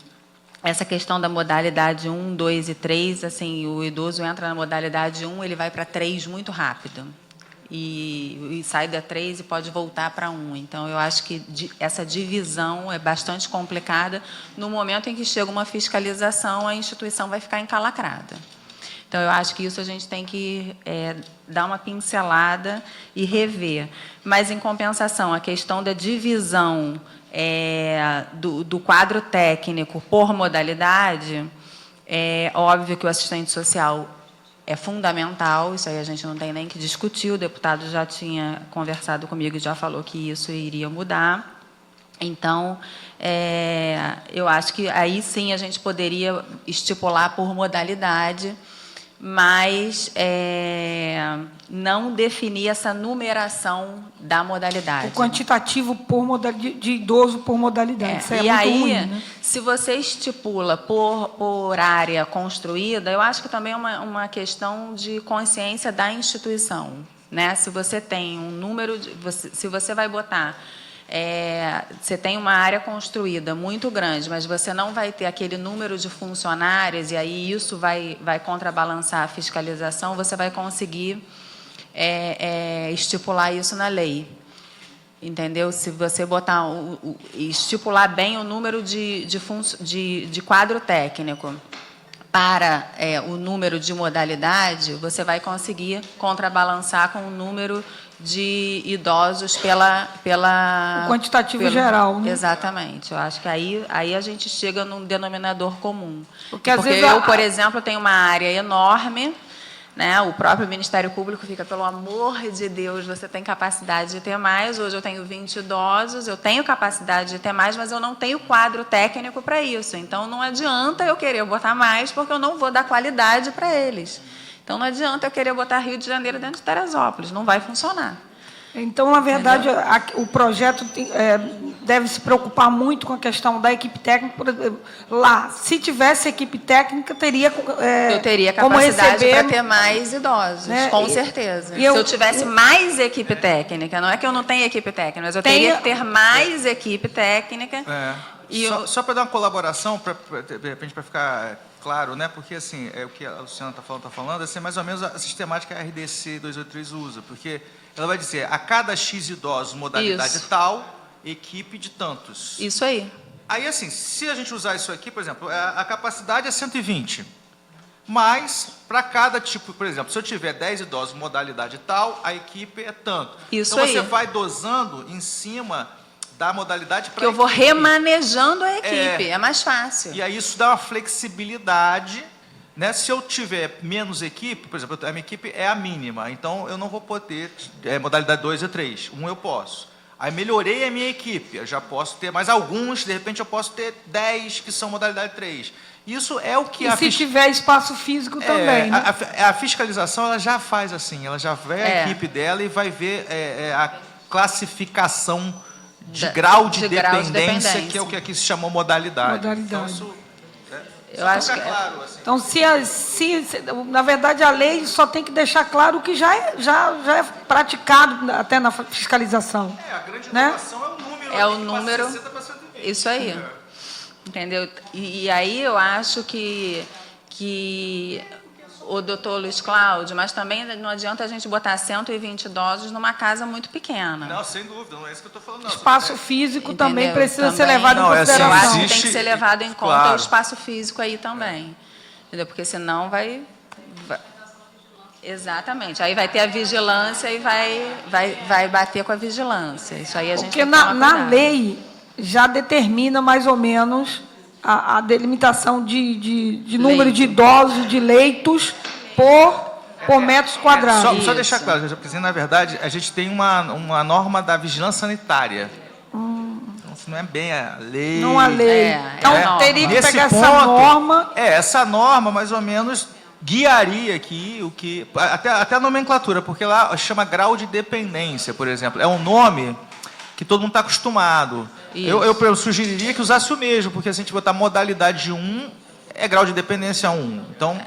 essa questão da modalidade 1, 2 e 3, assim, o idoso entra na modalidade 1, ele vai para 3 muito rápido. E sai da 3 e pode voltar para 1. Então, eu acho que essa divisão é bastante complicada. No momento em que chega uma fiscalização, a instituição vai ficar encalacrada. Então, eu acho que isso a gente tem que dar uma pincelada e rever. Mas, em compensação, a questão da divisão do quadro técnico por modalidade, é óbvio que o assistente social é fundamental, isso aí a gente não tem nem que discutir, o deputado já tinha conversado comigo e já falou que isso iria mudar. Então, eu acho que aí sim a gente poderia estipular por modalidade, mas não definir essa numeração da modalidade. O quantitativo de idoso por modalidade. Isso é e muito aí, ruim, né? se você estipula por área construída, eu acho que também é uma questão de consciência da instituição, né? Se você tem um número, se você vai botar... você tem uma área construída muito grande, mas você não vai ter aquele número de funcionários, e aí isso vai contrabalançar a fiscalização, você vai conseguir estipular isso na lei. Entendeu? Se você botar estipular bem o número de quadro técnico para o número de modalidade, você vai conseguir contrabalançar com o número de idosos o quantitativo geral, né? Exatamente. Eu acho que aí a gente chega num denominador comum. Porque às vezes eu, por exemplo, tenho uma área enorme, né? O próprio Ministério Público fica, pelo amor de Deus, você tem capacidade de ter mais. Hoje eu tenho 20 idosos, eu tenho capacidade de ter mais, mas eu não tenho quadro técnico para isso. Então, não adianta eu querer botar mais, porque eu não vou dar qualidade para eles. Então, não adianta eu querer botar Rio de Janeiro dentro de Teresópolis, não vai funcionar. Então, na verdade, o projeto deve se preocupar muito com a questão da equipe técnica. Por exemplo, lá, se tivesse equipe técnica, eu teria capacidade para ter mais idosos, né? Com certeza. Se eu tivesse mais equipe técnica, não é que eu não tenho equipe técnica, mas eu teria que ter mais equipe técnica. Só para dar uma colaboração, de repente, para ficar claro, né? Porque assim, o que a Luciana está falando, assim, mais ou menos a sistemática que a RDC 283 usa, porque ela vai dizer, a cada X idosos, modalidade tal, equipe de tantos. Isso aí. Aí, assim, se a gente usar isso aqui, por exemplo, a capacidade é 120, mas, para cada tipo, por exemplo, se eu tiver 10 idosos, modalidade tal, a equipe é tanto. Isso então, aí. você vai dosando em cima da modalidade para que eu vou remanejando a equipe, é mais fácil. E aí isso dá uma flexibilidade, né? Se eu tiver menos equipe, por exemplo, a minha equipe é a mínima, então eu não vou poder modalidade 2 e 3, 1 eu posso. Aí melhorei a minha equipe, eu já posso ter mais alguns, de repente eu posso ter 10 que são modalidade 3. Isso é o que se tiver espaço físico também, né? A fiscalização ela já faz assim, ela já vê a equipe dela e vai ver a classificação de grau de dependência, que é o que aqui se chamou modalidade. Então, isso, Eu acho que Então, na verdade, a lei só tem que deixar claro o que já é praticado até na fiscalização. a grande né? inovação é o número. Isso aí. Entendeu? E aí eu acho que o doutor Luiz Cláudio, mas também não adianta a gente botar 120 idosos numa casa muito pequena. Não, sem dúvida, não é isso que eu estou falando. Não. Espaço físico também Entendeu? precisa ser Também. levado em Não, é assim, Eu consideração. acho que tem que Existe- ser levado em conta claro. o espaço físico aí também. Entendeu? Porque senão vai. Exatamente. Aí vai ter a vigilância e vai bater com a vigilância. Isso aí a gente Porque tem que tomar na cuidado. lei já determina mais ou menos a delimitação de número de idosos, de leitos por metros quadrados. Só deixar claro, porque na verdade a gente tem uma norma da vigilância sanitária. Então, isso não é bem a lei. Não há lei. Então, norma. teria que Nesse pegar essa ponto, norma. essa norma mais ou menos guiaria aqui o que até a nomenclatura, porque lá chama grau de dependência, por exemplo. É um nome que todo mundo está acostumado. Eu sugeriria que usasse o mesmo, porque se a gente botar modalidade 1, é grau de dependência 1. Então,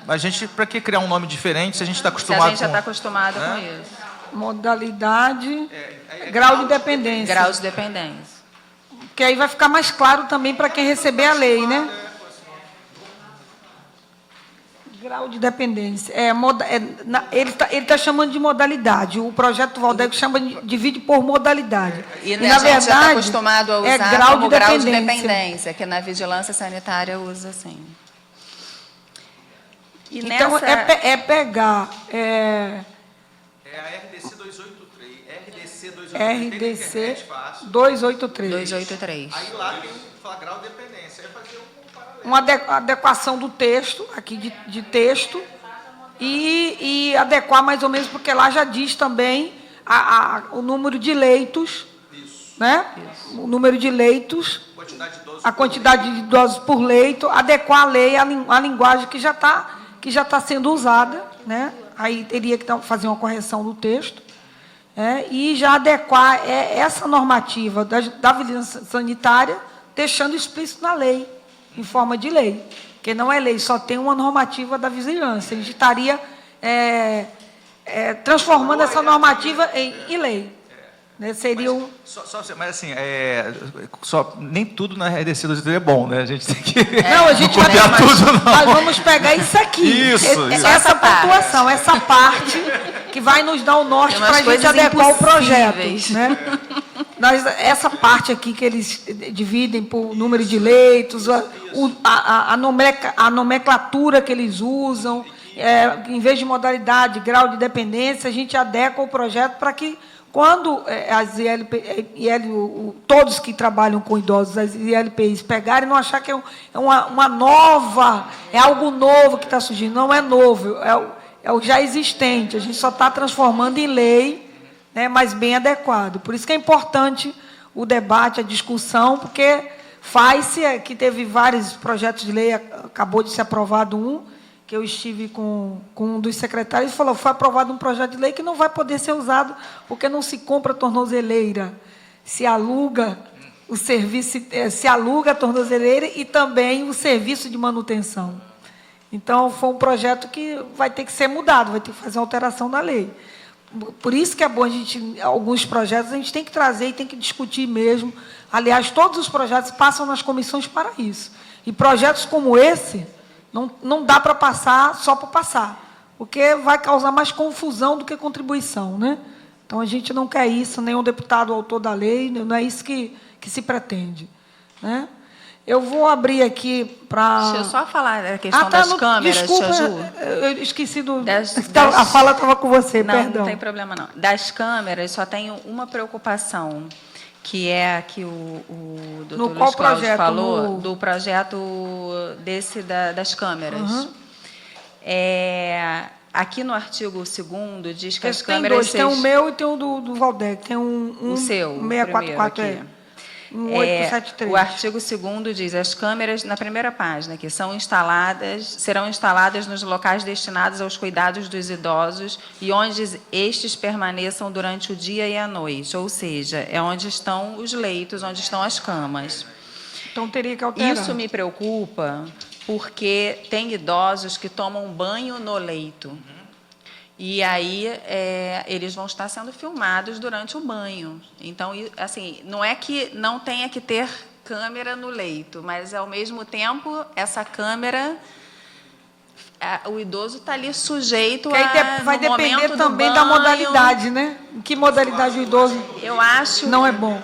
a gente, para que criar um nome diferente se a gente está Se acostumado a gente já com... está acostumado né? com isso. Modalidade, grau de dependência. Grau de dependência. Que aí vai ficar mais claro também para quem receber a lei, né? Grau de dependência. Ele tá chamando de modalidade. O projeto Valdeco divide por modalidade. E, na a gente já está verdade, acostumado a usar grau como de grau de dependência. dependência, que na vigilância sanitária usa assim. E Então, nessa... pegar... É a RDC 283. RDC 283. 283. Aí lá tem o grau de dependência. Aí fazer paralelo. Uma adequação do texto, aqui de texto, e adequar mais ou menos, porque lá já diz também o número de leitos, né? O número de leitos, a quantidade de idosos por leito, adequar a lei à linguagem que já está sendo usada, né? Aí teria que fazer uma correção do texto, e já adequar essa normativa da vigilância sanitária, deixando explícito na lei, em forma de lei, porque não é lei, só tem uma normativa da vigilância. A gente estaria transformando essa normativa em lei. Né? Seria um... Mas assim, nem tudo na RDC 283 é bom, né? A gente tem que Não, a gente vai copiar tudo, não. Nós vamos pegar isso aqui. Isso. Essa pontuação, essa parte que vai nos dar o norte Tem para a umas gente coisas adequar o projeto. impossíveis. Né? Essa parte aqui que eles dividem por número de leitos, a nomenclatura que eles usam, em vez de modalidade, grau de dependência, a gente adequa o projeto para que, quando as todos que trabalham com idosos, as ILPIs, pegarem, não achar que é uma nova, é algo novo que está surgindo. Não é novo, é o já existente. A gente só está transformando em lei, né, mas bem adequado. Por isso que é importante o debate, a discussão, porque que teve vários projetos de lei, acabou de ser aprovado um, que eu estive com um dos secretários, e falou, foi aprovado um projeto de lei que não vai poder ser usado, porque não se compra tornozeleira, se aluga o serviço, se aluga a tornozeleira e também o serviço de manutenção. Então, foi um projeto que vai ter que ser mudado, vai ter que fazer uma alteração na lei. Por isso que é bom alguns projetos a gente tem que trazer e tem que discutir mesmo. Aliás, todos os projetos passam nas comissões para isso. E projetos como esse, não dá para passar só por passar, porque vai causar mais confusão do que contribuição, né? Então, a gente não quer isso, nenhum deputado autor da lei, não é isso que se pretende, né? Eu vou abrir aqui para... Deixa eu só falar da questão das câmeras, desculpa, Ju. eu esqueci do... Das- A fala estava com você, Não, perdão. não tem problema, não. Das câmeras, só tenho uma preocupação, que é a que o doutor qual Luiz Cláudio projeto? falou, do projeto das câmeras. Aqui no artigo 2º diz que as Tem câmeras... dois, tem o meu e tem o do Valdec. Tem um o seu, 644, primeiro aqui. 1873. O artigo 2º diz, as câmeras, na primeira página, que serão instaladas nos locais destinados aos cuidados dos idosos e onde estes permaneçam durante o dia e a noite, ou seja, é onde estão os leitos, onde estão as camas. Então, teria que alterar. Isso me preocupa, porque tem idosos que tomam banho no leito. E aí eles vão estar sendo filmados durante o banho. Então, assim, não é que não tenha que ter câmera no leito, mas, ao mesmo tempo, essa câmera, o idoso está ali sujeito vai depender também da modalidade, né? Em que modalidade o idoso não é bom.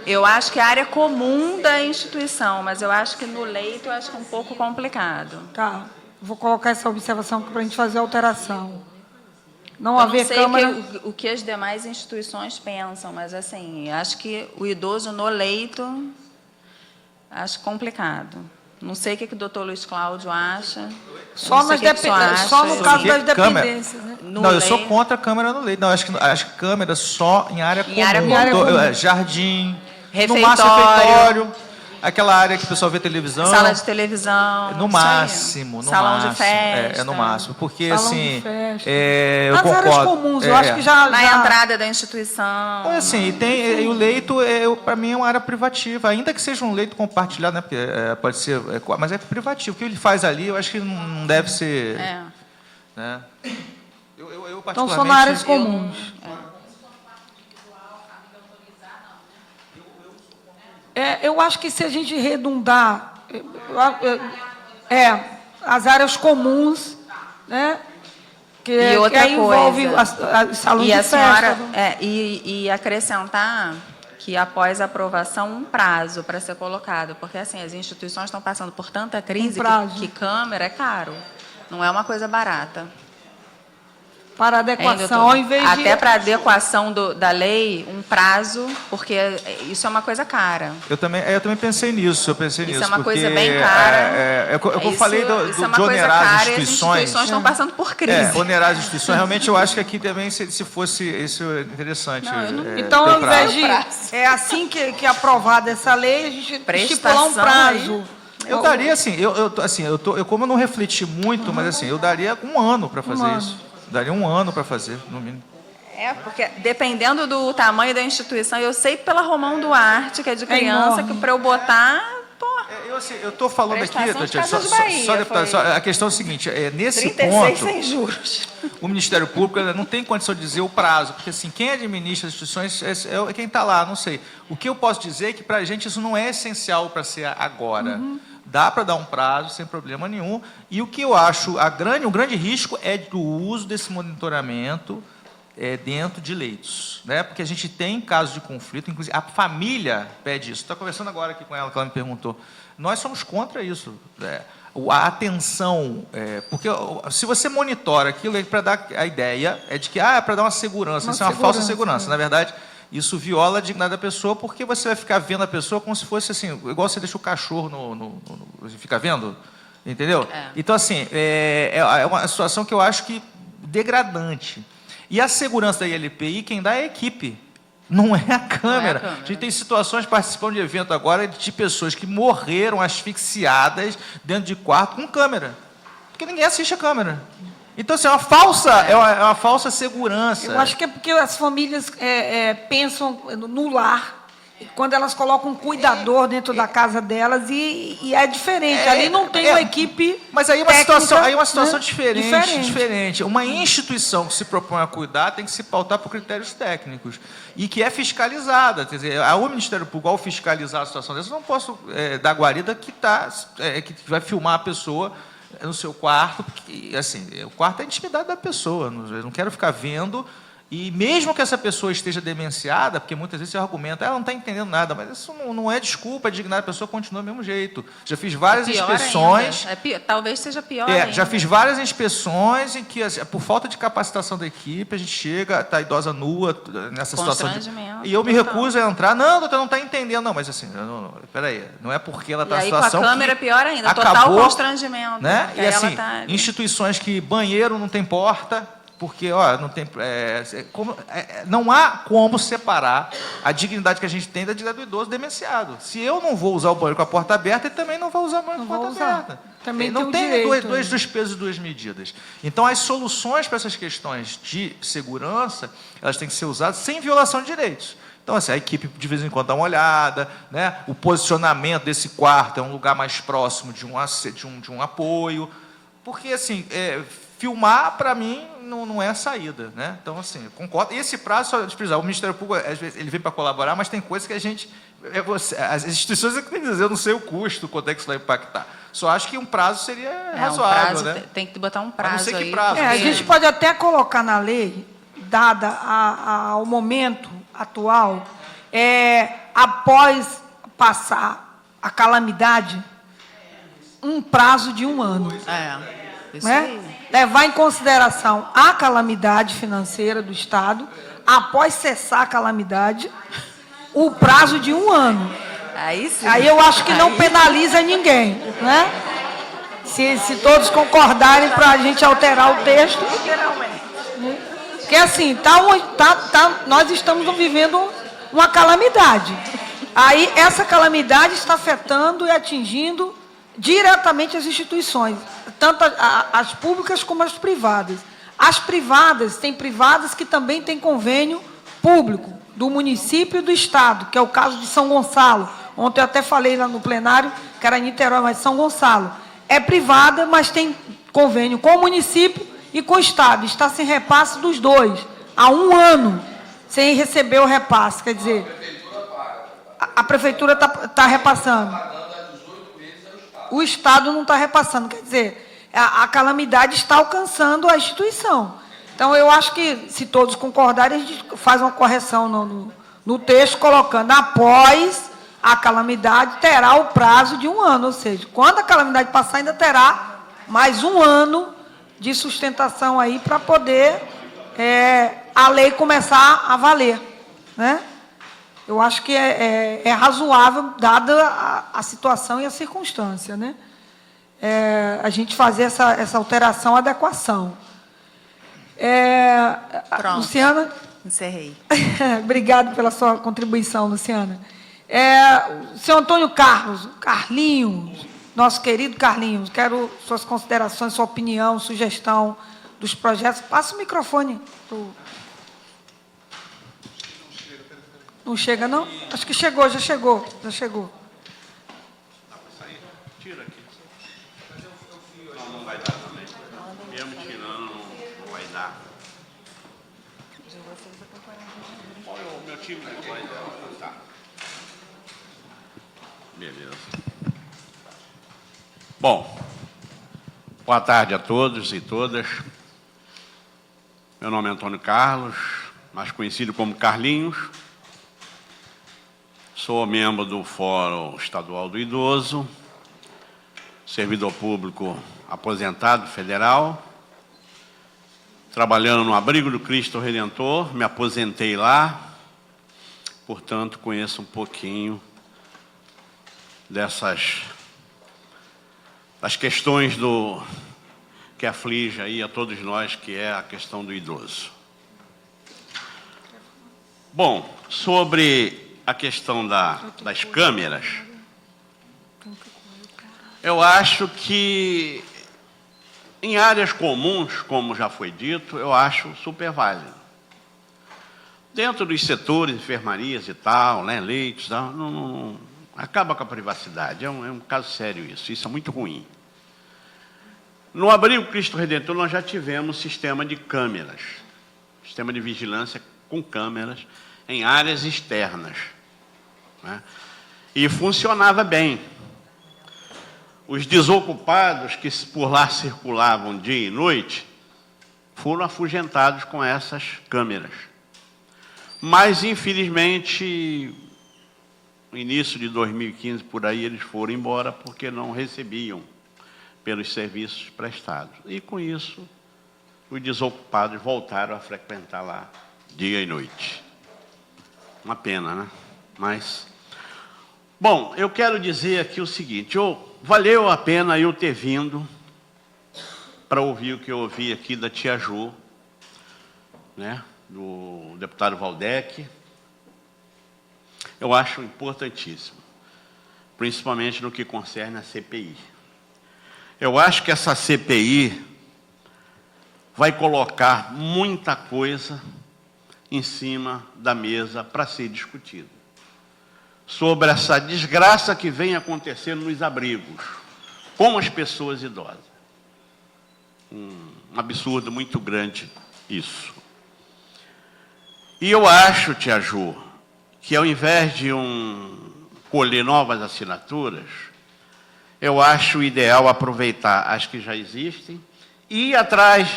Eu acho que a área comum da instituição, mas eu acho que no leito eu acho que é um pouco complicado. Tá. Vou colocar essa observação aqui para a gente fazer a alteração. Não Eu haver não sei câmera. o que as demais instituições pensam, mas, assim, acho que o idoso no leito, acho complicado. Não sei o que o doutor Luiz Cláudio acha. Só no caso das dependências, né? Não, eu sou contra a câmera no leito. Não, acho que câmera só em área comum. Jardim, no máximo refeitório, aquela área que o pessoal vê televisão. Sala de televisão. No máximo. Salão de festa. No máximo. Porque, Salão assim, de festa. eu Nas concordo. áreas comuns, eu acho que já... Na entrada da instituição. Assim, e o leito, para mim, é uma área privativa. Ainda que seja um leito compartilhado, né? Porque pode ser... mas é privativo. O que ele faz ali, eu acho que não deve ser... Né? Eu particularmente... Então, são nas áreas comuns. Eu acho que se a gente redundar, as áreas comuns, né? E outra aí envolve a salão de festa. E acrescentar que, após a aprovação, um prazo para ser colocado, porque, assim, as instituições estão passando por tanta crise que câmera é caro, não é uma coisa barata. Para adequação, ao invés de... Até para adequação da lei, um prazo, porque isso é uma coisa cara. Eu também pensei nisso. Isso é uma coisa bem cara. Eu falei de onerar as instituições. As instituições estão passando por crise. Onerar as instituições. Realmente, eu acho que aqui também, se fosse isso, é interessante. Então, ao invés de... assim que é aprovada essa lei, a gente estipular um prazo. Eu daria, assim, como eu não refleti muito, mas, assim, eu daria 1 ano para fazer isso. Daria 1 ano para fazer, no mínimo. Porque dependendo do tamanho da instituição, eu sei pela Romão Duarte, que é de criança, que para eu botar... eu estou falando aqui, só deputado, a questão é o seguinte, nesse 36 ponto, sem juros. O Ministério Público não tem condição de dizer o prazo, porque, assim, quem administra as instituições é quem está lá, não sei. O que eu posso dizer é que, para a gente, isso não é essencial para ser agora. Dá para dar um prazo sem problema nenhum. E o que eu acho, o grande risco é do uso desse monitoramento dentro de leitos, né? Porque a gente tem casos de conflito, inclusive a família pede isso. Estou conversando agora aqui com ela, que ela me perguntou. Nós somos contra isso. A atenção, porque se você monitora aquilo, para dar a ideia de que é para dar uma segurança, isso é uma falsa segurança. Na verdade, isso viola a dignidade da pessoa, porque você vai ficar vendo a pessoa como se fosse assim, igual você deixa o cachorro fica vendo, entendeu? Então, assim, é uma situação que eu acho que degradante. E a segurança da ILPI, quem dá é a equipe, não é a câmera. A gente tem situações participando de evento agora de pessoas que morreram asfixiadas dentro de quarto com câmera, porque ninguém assiste a câmera. Então, assim, é uma falsa segurança. Eu acho que é porque as famílias pensam no lar, quando elas colocam um cuidador dentro da casa delas, e é diferente. Ali não tem uma equipe. Mas aí é uma situação diferente. diferente. Uma instituição que se propõe a cuidar tem que se pautar por critérios técnicos e que é fiscalizada. Quer dizer, o Ministério Público, ao fiscalizar a situação dessa, eu não posso dar guarida que vai filmar a pessoa no seu quarto, porque, assim, o quarto é a intimidade da pessoa, eu não quero ficar vendo, e mesmo que essa pessoa esteja demenciada, porque muitas vezes você argumenta, ela não está entendendo nada, mas isso não é desculpa, a dignidade da pessoa continua do mesmo jeito. Já fiz várias inspeções... Talvez seja pior ainda. Já fiz várias inspeções em que, por falta de capacitação da equipe, a gente chega, está a idosa nua, nessa situação e eu me recuso a entrar. Não, doutor, não está entendendo. Não, mas assim, peraí, não é porque ela está na situação... E aí com a câmera pior ainda, total constrangimento. Né? E assim, instituições que banheiro não tem porta... Porque não tem, não há como separar a dignidade que a gente tem da dignidade do idoso demenciado. Se eu não vou usar o banheiro com a porta aberta, ele também não vai usar o banheiro com a porta aberta. Também não tem dois pesos e duas medidas. Então, as soluções para essas questões de segurança, elas têm que ser usadas sem violação de direitos. Então, assim, a equipe de vez em quando dá uma olhada, né? O posicionamento desse quarto é um lugar mais próximo de um apoio, porque, assim, filmar, para mim, não é a saída, né? Então, assim, concordo. E esse prazo, só de precisar, o Ministério Público, às vezes, ele vem para colaborar, mas tem coisas que a gente... as instituições é que tem que dizer, eu não sei o custo, quanto é que isso vai impactar. Só acho que um prazo seria razoável, um prazo, né? Tem que botar um prazo. Não sei que aí, prazo. A gente pode até colocar na lei, dada ao momento atual, após passar a calamidade, um prazo de 1 ano. Isso Né? aí. Levar em consideração a calamidade financeira do Estado, após cessar a calamidade, o prazo de 1 ano. Aí sim. Aí eu acho que não penaliza ninguém, né? Se todos concordarem para a gente alterar o texto, porque assim, nós estamos vivendo uma calamidade. Aí essa calamidade está afetando e atingindo diretamente as instituições, tanto as públicas como as privadas. As privadas, tem privadas que também têm convênio público, do município e do Estado, que é o caso de São Gonçalo. Ontem eu até falei lá no plenário, que era Niterói, mas São Gonçalo. É privada, mas tem convênio com o município e com o Estado. Está sem repasse dos dois, há 1 ano, sem receber o repasse. Quer dizer, a Prefeitura está repassando. O Estado não está repassando. Quer dizer, a calamidade está alcançando a instituição. Então, eu acho que, se todos concordarem, a gente faz uma correção no texto, colocando após a calamidade, terá o prazo de 1 ano. Ou seja, quando a calamidade passar, ainda terá mais 1 ano de sustentação aí para poder a lei começar a valer, né? Eu acho que é razoável, dada a situação e a circunstância, né? A gente fazer essa alteração, adequação. Pronto. Luciana? Encerrei. Obrigado pela sua contribuição, Luciana. O senhor Antônio Carlinhos, nosso querido Carlinhos, quero suas considerações, sua opinião, sugestão dos projetos. Passa o microfone. Não chega, não? Acho que chegou, já chegou. Dá para sair? Tira aqui. Não vai dar também. Mesmo tirando, não vai dar. Olha, o meu time não vai dar. Tá. Beleza. Bom, boa tarde a todos e todas. Meu nome é Antônio Carlos, mais conhecido como Carlinhos. Sou membro do Fórum Estadual do Idoso, servidor público aposentado federal, trabalhando no Abrigo do Cristo Redentor, me aposentei lá, portanto, conheço um pouquinho das questões que aflige aí a todos nós, que é a questão do idoso. Bom, sobre a questão das câmeras, eu acho que em áreas comuns, como já foi dito, eu acho super válido. Dentro dos setores, enfermarias e tal, né, leitos, tal, não acaba com a privacidade. É um caso sério isso é muito ruim. No Abrigo Cristo Redentor, nós já tivemos sistema de câmeras, sistema de vigilância com câmeras em áreas externas, né? E funcionava bem. Os desocupados que por lá circulavam dia e noite foram afugentados com essas câmeras. Mas, infelizmente, no início de 2015, por aí, eles foram embora porque não recebiam pelos serviços prestados. E, com isso, os desocupados voltaram a frequentar lá dia e noite. Uma pena, né? Mas, bom, eu quero dizer aqui o seguinte, valeu a pena eu ter vindo para ouvir o que eu ouvi aqui da tia Ju, né, do deputado Valdec. Eu acho importantíssimo, principalmente no que concerne a CPI. Eu acho que essa CPI vai colocar muita coisa em cima da mesa para ser discutido. Sobre essa desgraça que vem acontecendo nos abrigos, com as pessoas idosas. Um absurdo muito grande isso. E eu acho, tia Ju, que ao invés de colher novas assinaturas, eu acho ideal aproveitar as que já existem e ir atrás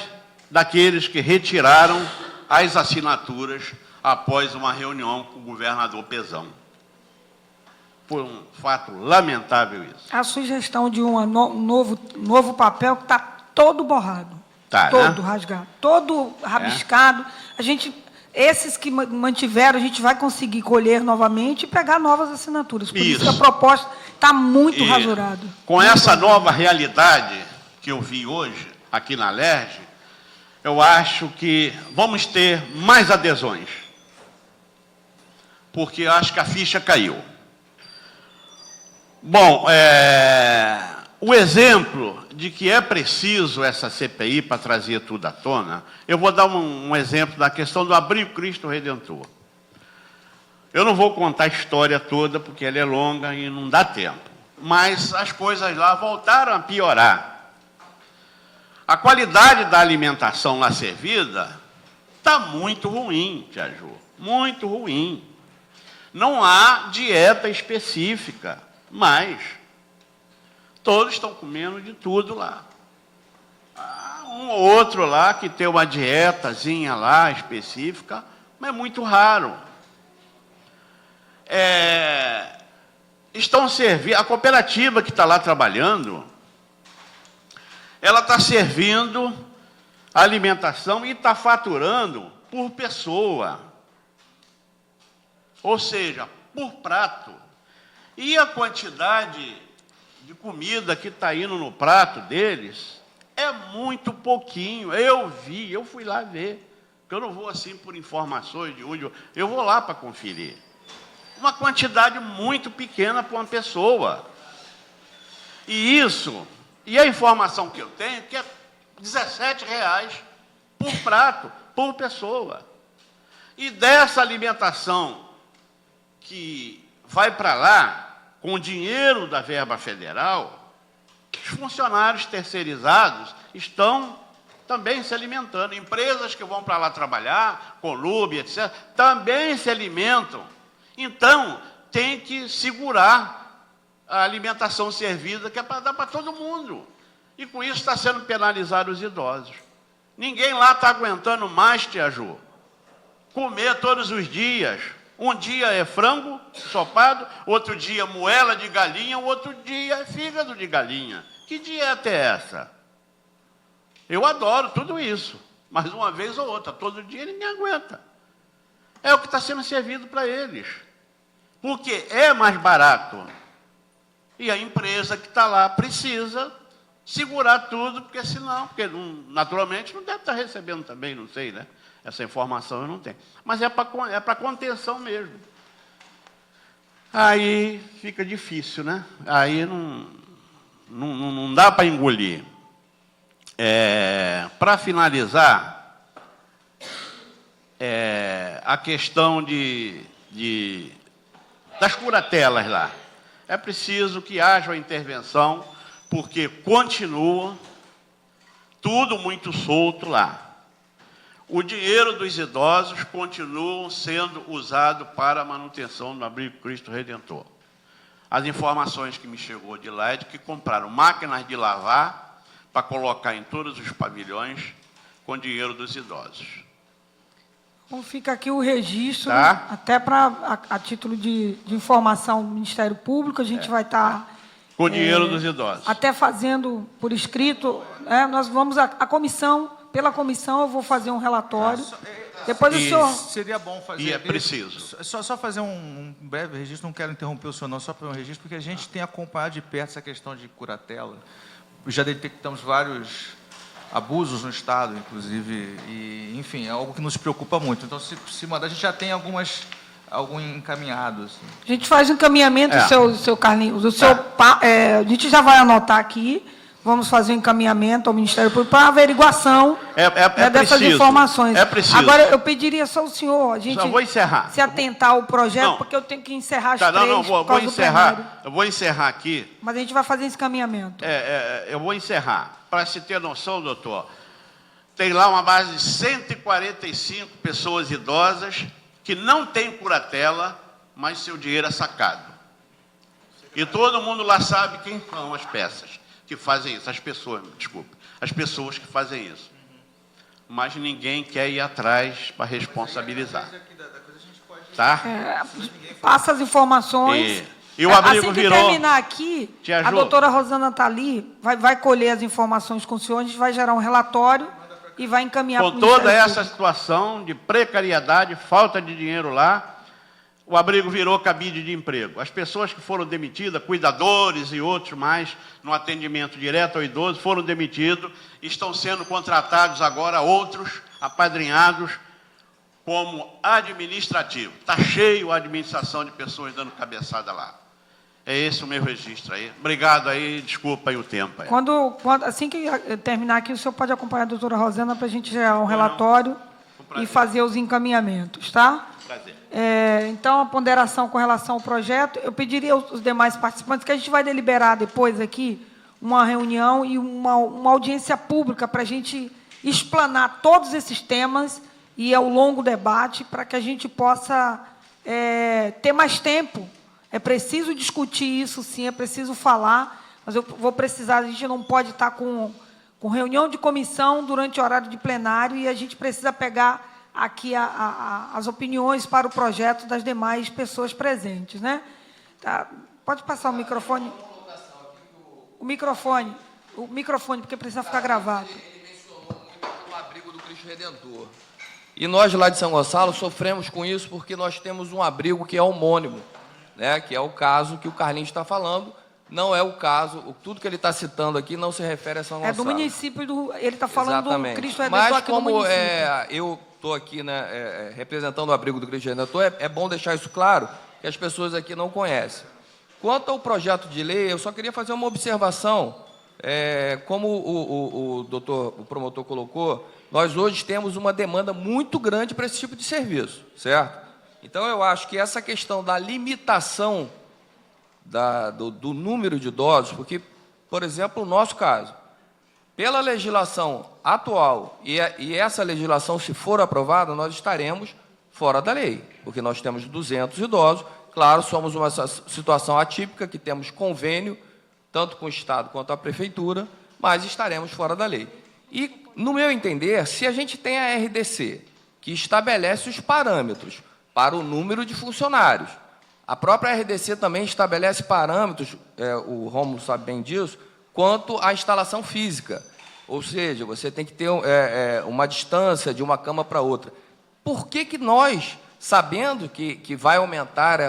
daqueles que retiraram as assinaturas após uma reunião com o governador Pezão. Foi um fato lamentável isso. A sugestão de um novo papel que está todo borrado, todo rasgado, todo rabiscado. Esses que mantiveram, a gente vai conseguir colher novamente e pegar novas assinaturas. Por isso que a proposta está muito rasurada. Com essa nova realidade que eu vi hoje, aqui na LERJ, eu acho que vamos ter mais adesões. Porque eu acho que a ficha caiu. Bom, o exemplo de que é preciso essa CPI para trazer tudo à tona, eu vou dar um exemplo da questão do Abrigo Cristo Redentor. Eu não vou contar a história toda, porque ela é longa e não dá tempo. Mas as coisas lá voltaram a piorar. A qualidade da alimentação lá servida está muito ruim, tia Ju, muito ruim. Não há dieta específica, mas todos estão comendo de tudo lá. Há um ou outro lá que tem uma dietazinha lá específica, mas é muito raro. Estão servindo, a cooperativa que está lá trabalhando, ela está servindo alimentação e está faturando por pessoa. Ou seja, por prato. E a quantidade de comida que está indo no prato deles é muito pouquinho. Eu fui lá ver. Porque eu não vou assim por informações de hoje, eu vou lá para conferir. Uma quantidade muito pequena para uma pessoa. E a informação que eu tenho, que é R$17 por prato, por pessoa. E dessa alimentação que vai para lá, com o dinheiro da verba federal, os funcionários terceirizados estão também se alimentando. Empresas que vão para lá trabalhar, Colube, etc., também se alimentam. Então, tem que segurar a alimentação servida, que é para dar para todo mundo. E com isso está sendo penalizado os idosos. Ninguém lá está aguentando mais, tia Ju, comer todos os dias. Um dia é frango ensopado, outro dia moela de galinha, outro dia é fígado de galinha. Que dieta é essa? Eu adoro tudo isso, mas uma vez ou outra, todo dia ninguém aguenta. É o que está sendo servido para eles, porque é mais barato. E a empresa que está lá precisa segurar tudo, porque senão, naturalmente não deve estar recebendo também, não sei, né? Essa informação eu não tenho. Mas é para contenção mesmo. Aí fica difícil, né? Aí não dá para engolir. Para finalizar, a questão das curatelas lá. É preciso que haja uma intervenção, porque continua tudo muito solto lá. O dinheiro dos idosos continua sendo usado para a manutenção do Abrigo Cristo Redentor. As informações que me chegou de lá é de que compraram máquinas de lavar para colocar em todos os pavilhões com dinheiro dos idosos. Então fica aqui o registro, Tá? até para a título de informação do Ministério Público, a gente vai estar... Com dinheiro dos idosos. Até fazendo por escrito, nós vamos, pela comissão eu vou fazer um relatório. Depois o senhor... Seria bom fazer... E é preciso. Só fazer um breve registro, não quero interromper o senhor não, só para um registro, porque a gente tem acompanhado de perto essa questão de curatela. Já detectamos vários abusos no Estado, inclusive, e, enfim, é algo que nos preocupa muito. Então, se mandar, a gente já tem alguns encaminhados. Assim. A gente faz um encaminhamento, seu Carlinhos. A gente já vai anotar aqui, vamos fazer um encaminhamento ao Ministério Público para averiguação dessas preciso, informações. é preciso. Agora, eu pediria só ao senhor, a gente Só vou encerrar. se atentar ao projeto, Não. porque eu tenho que encerrar as Tá, três não, por vou causa do plenário. encerrar. Eu vou encerrar aqui. Mas a gente vai fazer esse encaminhamento. Eu vou encerrar. Para se ter noção, doutor, tem lá uma base de 145 pessoas idosas que não têm curatela, mas seu dinheiro é sacado. E todo mundo lá sabe quem são as peças que fazem isso, as pessoas, desculpa, as pessoas que fazem isso. Mas ninguém quer ir atrás para responsabilizar. Tá? Passa as informações. E o abrigo assim que virou... terminar aqui, Te a ajuda. doutora Rosana está ali, vai colher as informações com o senhor, a gente vai gerar um relatório e vai encaminhar para o Com toda Ministério essa Público. situação de precariedade, falta de dinheiro lá, o abrigo virou cabide de emprego. As pessoas que foram demitidas, cuidadores e outros mais, no atendimento direto ao idoso, foram demitidos, estão sendo contratados agora outros, apadrinhados, como administrativo. Está cheio a administração de pessoas dando cabeçada lá. É esse o meu registro aí. Obrigado aí, desculpa aí o tempo. Aí. Assim que terminar aqui, o senhor pode acompanhar a doutora Rosana para a gente gerar um relatório e fazer os encaminhamentos, tá? Prazer. Então, a ponderação com relação ao projeto, eu pediria aos demais participantes que a gente vai deliberar depois aqui uma reunião e uma audiência pública para a gente explanar todos esses temas e ao longo debate para que a gente possa ter mais tempo. É preciso discutir isso, sim, é preciso falar, mas eu vou precisar, a gente não pode estar com reunião de comissão durante o horário de plenário e a gente precisa pegar aqui as opiniões para o projeto das demais pessoas presentes, né? Tá. Pode passar o microfone? O microfone, porque precisa ficar gravado. Ele mencionou muito o abrigo do Cristo Redentor. E nós, lá de São Gonçalo, sofremos com isso porque nós temos um abrigo que é homônimo, né? Que é o caso que o Carlinhos está falando. Não é o caso, tudo que ele está citando aqui não se refere a São Gonçalo. É do município, ele está falando Exatamente. do Cristo Redentor. Mas aqui no como município. eu estou aqui, né, representando o abrigo do Cristo Redentor, é bom deixar isso claro, que as pessoas aqui não conhecem. Quanto ao projeto de lei, eu só queria fazer uma observação. Como o promotor colocou, nós hoje temos uma demanda muito grande para esse tipo de serviço, certo? Então, eu acho que essa questão da limitação do número de idosos, porque, por exemplo, no nosso caso, pela legislação atual, e essa legislação, se for aprovada, nós estaremos fora da lei, porque nós temos 200 idosos, claro, somos uma situação atípica, que temos convênio, tanto com o Estado quanto a Prefeitura, mas estaremos fora da lei. E, no meu entender, se a gente tem a RDC, que estabelece os parâmetros para o número de funcionários, a própria RDC também estabelece parâmetros, o Rômulo sabe bem disso, quanto à instalação física. Ou seja, você tem que ter uma distância de uma cama para outra. Por que nós, sabendo que vai aumentar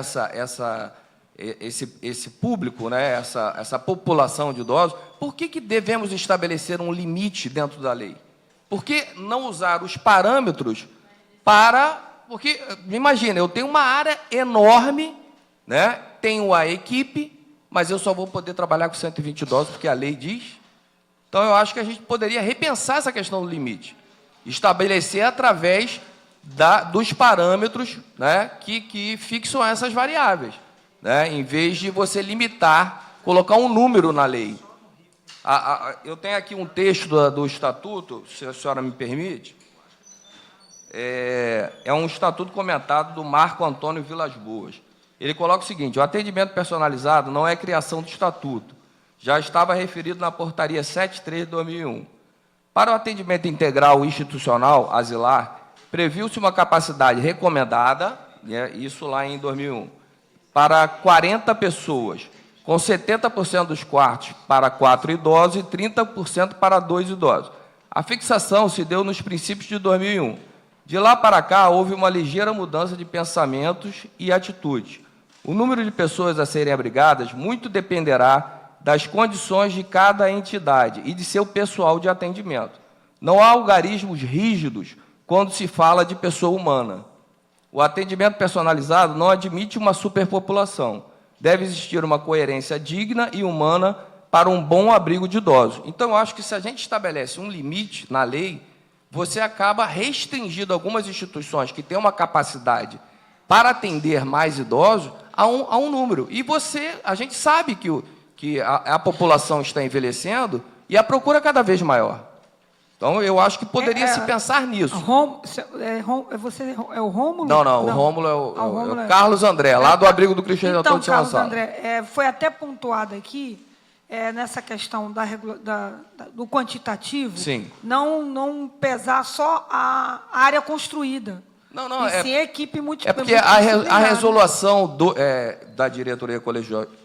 esse público, né, essa população de idosos, por que devemos estabelecer um limite dentro da lei? Por que não usar os parâmetros para... Porque, imagina, eu tenho uma área enorme, né, tenho a equipe, mas eu só vou poder trabalhar com 120 idosos, porque a lei diz. Então, eu acho que a gente poderia repensar essa questão do limite. Estabelecer através dos parâmetros, né, que fixam essas variáveis, né, em vez de você limitar, colocar um número na lei. Eu tenho aqui um texto do Estatuto, se a senhora me permite. É um estatuto comentado do Marco Antônio Vilas Boas. Ele coloca o seguinte: o atendimento personalizado não é criação do Estatuto, já estava referido na Portaria 73 de 2001. Para o atendimento integral institucional asilar, previu-se uma capacidade recomendada, isso lá em 2001, para 40 pessoas, com 70% dos quartos para 4 idosos e 30% para 2 idosos. A fixação se deu nos princípios de 2001. De lá para cá, houve uma ligeira mudança de pensamentos e atitudes. O número de pessoas a serem abrigadas muito dependerá das condições de cada entidade e de seu pessoal de atendimento. Não há algarismos rígidos quando se fala de pessoa humana. O atendimento personalizado não admite uma superpopulação. Deve existir uma coerência digna e humana para um bom abrigo de idosos. Então, eu acho que se a gente estabelece um limite na lei, você acaba restringindo algumas instituições que têm uma capacidade para atender mais idosos a um número. E a gente sabe que a população está envelhecendo e a procura é cada vez maior. Então, eu acho que poderia se pensar nisso. É o Rômulo? Não, o Rômulo é o Carlos André, lá do abrigo do Cristiano Antônio de São Carlos Gonçalo. André, foi até pontuado aqui, nessa questão do quantitativo, Sim. não pesar só a área construída. Não, e sim a equipe é porque a resolução da diretoria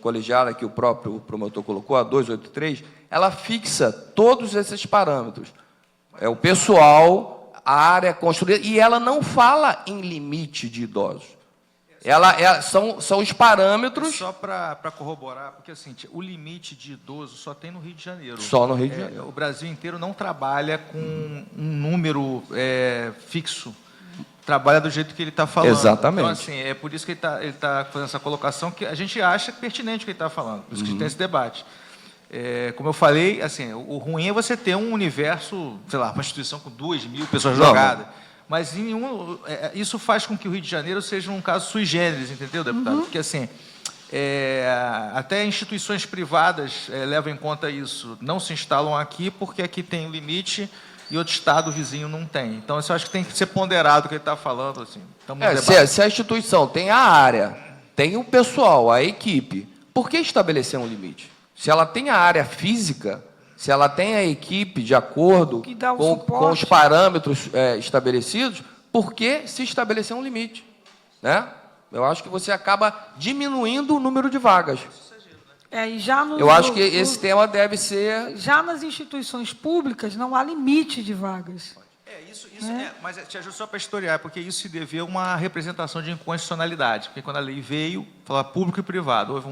colegiada, que o próprio promotor colocou, a 283, ela fixa todos esses parâmetros. É o pessoal, a área construída, e ela não fala em limite de idosos. São os parâmetros... Só para corroborar, porque assim, o limite de idoso só tem no Rio de Janeiro. Só no Rio de Janeiro. O Brasil inteiro não trabalha com um número fixo. Trabalha do jeito que ele está falando. Exatamente. Então, assim, é por isso que ele tá fazendo essa colocação, que a gente acha pertinente o que ele está falando, por isso que a gente tem esse debate. Como eu falei, assim, o ruim é você ter um universo, sei lá, uma instituição com 2.000 pessoas jogadas. Mas isso faz com que o Rio de Janeiro seja um caso sui generis, entendeu, deputado? Porque, assim, até instituições privadas levam em conta isso. Não se instalam aqui porque aqui tem um limite e outro estado vizinho não tem. Então, isso eu acho que tem que ser ponderado o que ele está falando. Assim. Se a instituição tem a área, tem o pessoal, a equipe, por que estabelecer um limite? Se ela tem a área física, se ela tem a equipe de acordo com os parâmetros estabelecidos, por que se estabelecer um limite? Né? Eu acho que você acaba diminuindo o número de vagas. Eu acho que esse tema deve ser... Já nas instituições públicas não há limite de vagas. Mas te ajuda só para historiar, porque isso se deveu a uma representação de inconstitucionalidade. Porque quando a lei veio, falar público e privado, houve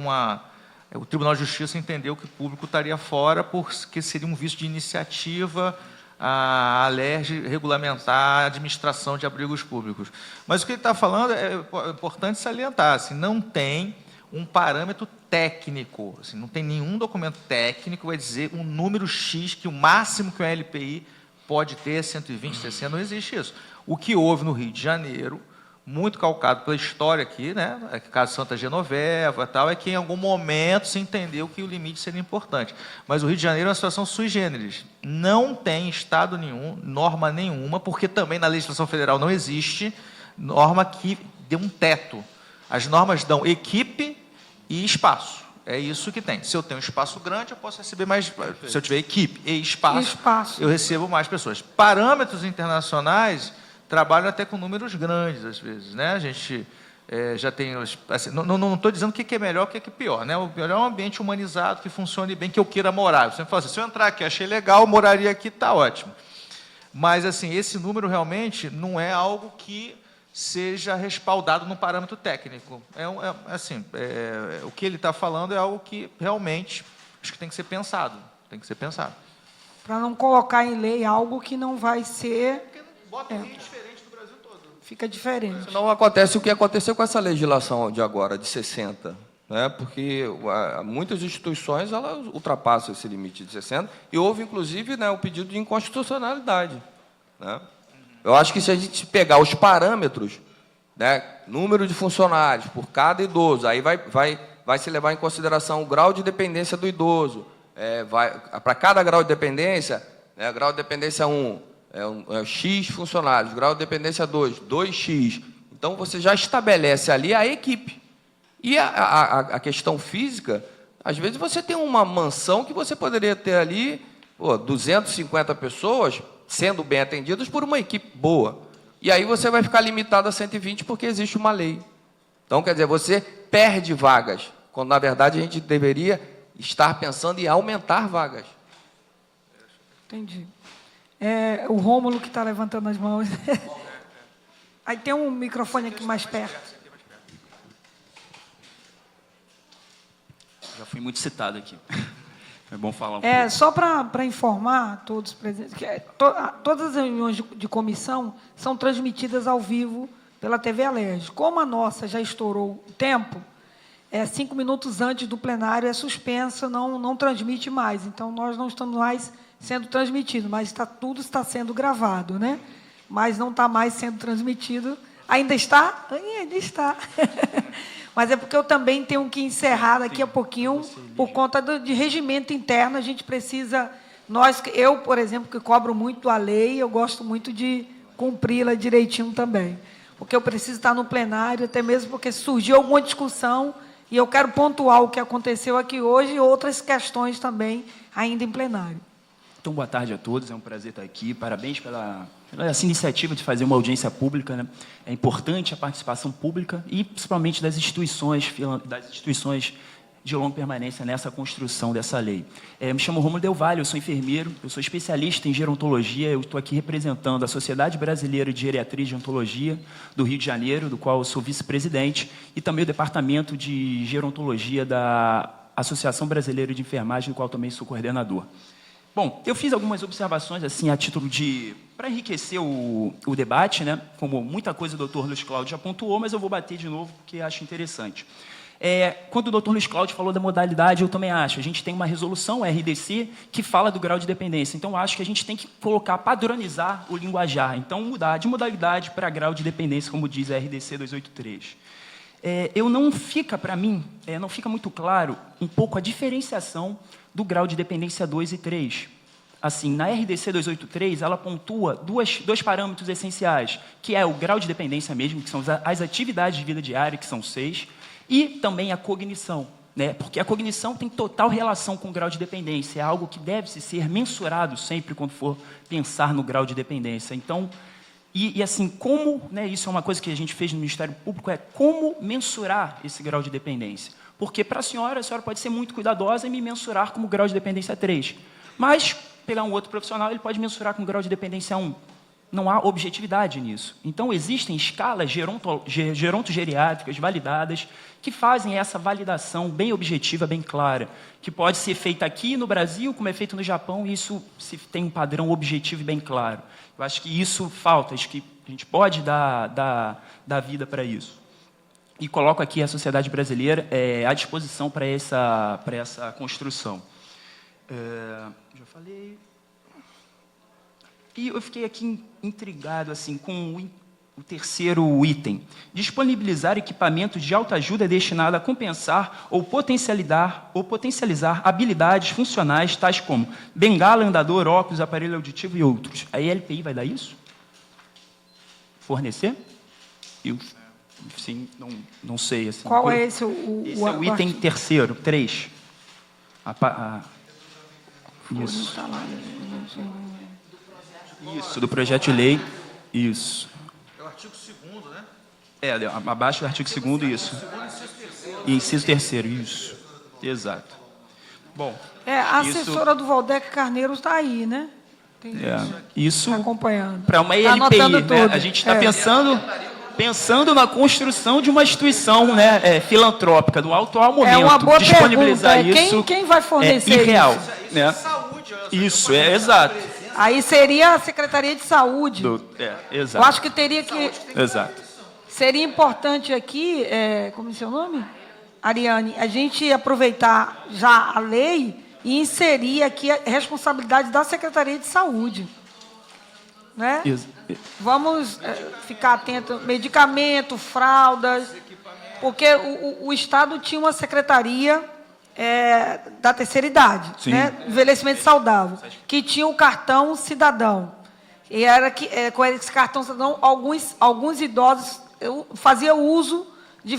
o Tribunal de Justiça entendeu que o público estaria fora porque seria um vício de iniciativa a LERJ regulamentar a administração de abrigos públicos. Mas o que ele está falando é importante salientar, assim, não tem um parâmetro técnico, assim, não tem nenhum documento técnico que vai dizer um número X, que o máximo que o LPI pode ter 120, 60, não existe isso. O que houve no Rio de Janeiro, muito calcado pela história aqui, né, caso Santa Genoveva, tal, é que em algum momento se entendeu que o limite seria importante. Mas o Rio de Janeiro é uma situação sui generis. Não tem estado nenhum, norma nenhuma, porque também na legislação federal não existe norma que dê um teto. As normas dão equipe e espaço. É isso que tem. Se eu tenho um espaço grande, eu posso receber mais... Se eu tiver equipe e espaço, eu recebo mais pessoas. Parâmetros internacionais trabalham até com números grandes, às vezes. Né? A gente já tem... Assim, não estou dizendo o que é melhor, o que é pior. Né? O melhor é um ambiente humanizado, que funcione bem, que eu queira morar. Você fala assim, se eu entrar aqui, achei legal, moraria aqui, está ótimo. Mas, assim, esse número realmente não é algo que seja respaldado no parâmetro técnico. O que ele está falando é algo que realmente acho que tem que ser pensado. Tem que ser pensado. Para não colocar em lei algo que não vai ser... Porque bota um diferente do Brasil todo. Fica diferente. Senão acontece o que aconteceu com essa legislação de agora, de 60. Né? Porque muitas instituições elas ultrapassam esse limite de 60 e houve, inclusive, né, o pedido de inconstitucionalidade. Né? Eu acho que se a gente pegar os parâmetros, né, número de funcionários por cada idoso, aí vai se levar em consideração o grau de dependência do idoso. Para cada grau de dependência, né, grau de dependência 1 é X funcionários, grau de dependência 2, 2X. Então, você já estabelece ali a equipe. E a questão física, às vezes você tem uma mansão que você poderia ter ali 250 pessoas sendo bem atendidas por uma equipe boa. E aí você vai ficar limitado a 120 porque existe uma lei. Então, quer dizer, você perde vagas, quando, na verdade, a gente deveria estar pensando em aumentar vagas. Entendi. O Rômulo que está levantando as mãos. Aí tem um microfone aqui mais perto. Já fui muito citado aqui. É bom falar um pouco. Só para informar todos os presentes, que todas as reuniões de comissão são transmitidas ao vivo pela TV Alerj. Como a nossa já estourou o tempo, 5 minutos antes do plenário é suspensa, não transmite mais. Então, nós não estamos mais sendo transmitidos, mas tudo está sendo gravado, né? Mas não está mais sendo transmitido. Ainda está? Ainda está. Mas é porque eu também tenho que encerrar daqui a pouquinho, por conta de regimento interno, a gente precisa... Eu, por exemplo, que cobro muito a lei, eu gosto muito de cumpri-la direitinho também. Porque eu preciso estar no plenário, até mesmo porque surgiu alguma discussão, e eu quero pontuar o que aconteceu aqui hoje e outras questões também, ainda em plenário. Então, boa tarde a todos, é um prazer estar aqui. Parabéns pela essa iniciativa de fazer uma audiência pública, né? É importante a participação pública e, principalmente, das instituições de longa permanência nessa construção dessa lei. Me chamo Rômulo Del Valle, eu sou enfermeiro, eu sou especialista em gerontologia, eu estou aqui representando a Sociedade Brasileira de Geriatria e Gerontologia do Rio de Janeiro, do qual eu sou vice-presidente, e também o Departamento de Gerontologia da Associação Brasileira de Enfermagem, do qual também sou coordenador. Bom, eu fiz algumas observações, assim, a título de... para enriquecer o debate, né? Como muita coisa o doutor Luiz Cláudio já pontuou, mas eu vou bater de novo porque acho interessante. Quando o doutor Luiz Cláudio falou da modalidade, eu também acho. A gente tem uma resolução, RDC, que fala do grau de dependência. Então, acho que a gente tem que padronizar o linguajar. Então, mudar de modalidade para grau de dependência, como diz a RDC 283. Para mim, não fica muito claro um pouco a diferenciação do grau de dependência 2 e 3. Assim, na RDC 283, ela pontua dois parâmetros essenciais, que é o grau de dependência mesmo, que são as atividades de vida diária, que são 6, e também a cognição, né? Porque a cognição tem total relação com o grau de dependência, é algo que deve ser mensurado sempre quando for pensar no grau de dependência. Então, assim, como, né, isso é uma coisa que a gente fez no Ministério Público, é como mensurar esse grau de dependência. Porque, para a senhora pode ser muito cuidadosa e me mensurar como grau de dependência 3. Mas, pegar um outro profissional, ele pode mensurar com grau de dependência 1. Não há objetividade nisso. Então, existem escalas gerontogeriátricas validadas que fazem essa validação bem objetiva, bem clara, que pode ser feita aqui no Brasil, como é feito no Japão, e isso se tem um padrão objetivo e bem claro. Eu acho que isso falta, acho que a gente pode dar vida para isso. E coloco aqui a sociedade brasileira à disposição para essa construção. Já falei. E eu fiquei aqui intrigado assim, com o terceiro item. Disponibilizar equipamentos de autoajuda destinado a compensar ou potencializar habilidades funcionais, tais como bengala, andador, óculos, aparelho auditivo e outros. A LPI vai dar isso? Fornecer? Sim, não sei. Assim, qual é esse? Esse é o item terceiro, 3. Isso. Isso, do projeto de lei. Isso. É o artigo 2º, né? Abaixo do artigo 2º, isso. E inciso 3º, isso. Exato. Bom. A assessora do Valdec Carneiro está aí, né? Isso. Tá acompanhando. Para uma LPI, né? A gente está pensando na construção de uma instituição, né, filantrópica, do atual momento. É uma boa disponibilizar pergunta. isso Quem vai fornecer irreal, isso? Né? Isso, exato. Aí seria a Secretaria de Saúde. Exato. Eu acho que teria que... Exato. Seria importante aqui, como é seu nome? Ariane, a gente aproveitar já a lei e inserir aqui a responsabilidade da Secretaria de Saúde. Né? Vamos ficar atentos, medicamento, fraldas, porque o Estado tinha uma secretaria da terceira idade, né? Envelhecimento saudável, que tinha o cartão cidadão. E era que com esse cartão cidadão, alguns idosos faziam uso de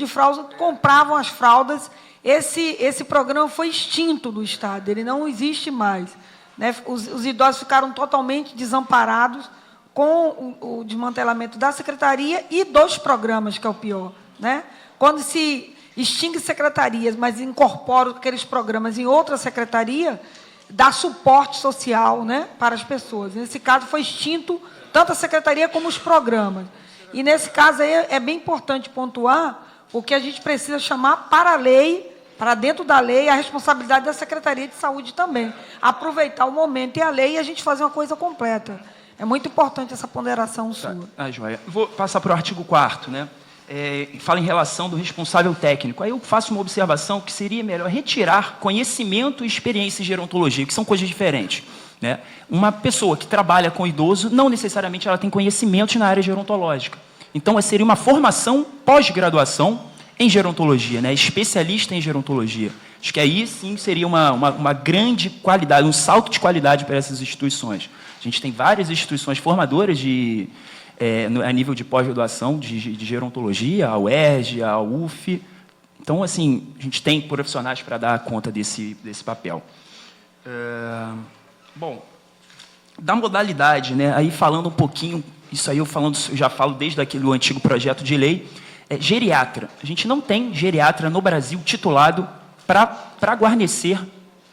fraldas, compravam as fraldas. Esse programa foi extinto do Estado, ele não existe mais. Né? Os idosos ficaram totalmente desamparados com o desmantelamento da secretaria e dos programas, que é o pior. Né? Quando se extingue secretarias, mas incorpora aqueles programas em outra secretaria, dá suporte social, né, para as pessoas. Nesse caso, foi extinto tanto a secretaria como os programas. E, nesse caso, aí, é bem importante pontuar o que a gente precisa chamar para a lei, para dentro da lei, a responsabilidade da Secretaria de Saúde também. Aproveitar o momento e a lei e a gente fazer uma coisa completa. É muito importante essa ponderação sua. Joia. Vou passar para o artigo 4º, né? fala em relação do responsável técnico. Aí eu faço uma observação que seria melhor retirar conhecimento e experiência em gerontologia, que são coisas diferentes, né? Uma pessoa que trabalha com idoso, não necessariamente ela tem conhecimentos na área gerontológica. Então, seria uma formação pós-graduação em gerontologia, né? Especialista em gerontologia. Acho que aí, sim, seria uma grande qualidade, um salto de qualidade para essas instituições. A gente tem várias instituições formadoras a nível de pós-graduação de gerontologia, a UERJ, a UF. Então, assim, a gente tem profissionais para dar conta desse papel. Bom, da modalidade, né? Aí falando um pouquinho, isso aí eu já falo desde aquele antigo projeto de lei, geriatra. A gente não tem geriatra no Brasil titulado para guarnecer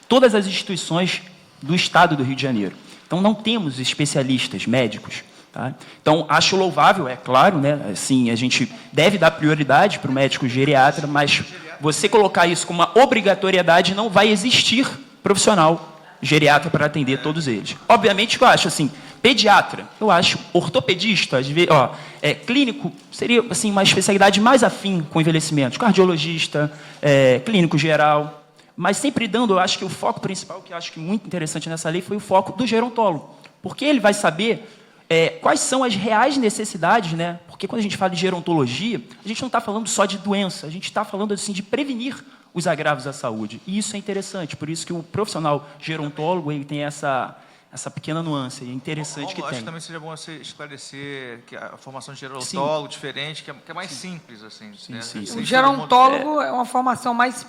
todas as instituições do Estado do Rio de Janeiro. Então, não temos especialistas médicos. Tá? Então, acho louvável, é claro, né? Assim, a gente deve dar prioridade para o médico geriatra, mas você colocar isso como uma obrigatoriedade, não vai existir profissional geriatra para atender todos eles. Obviamente que eu acho assim, pediatra, eu acho ortopedista, às vezes, clínico seria assim uma especialidade mais afim com envelhecimento, cardiologista, clínico geral, mas sempre dando, eu acho que o foco principal, que eu acho que muito interessante nessa lei, foi o foco do gerontólogo, porque ele vai saber quais são as reais necessidades, né? Porque quando a gente fala de gerontologia, a gente não está falando só de doença, a gente está falando assim de prevenir os agravos à saúde. E isso é interessante, por isso que o profissional gerontólogo ele tem essa pequena nuance, é interessante que acho tem. que também seria bom você esclarecer que a formação de gerontólogo diferente, que é mais simples, assim. Né? O gerontólogo é uma formação mais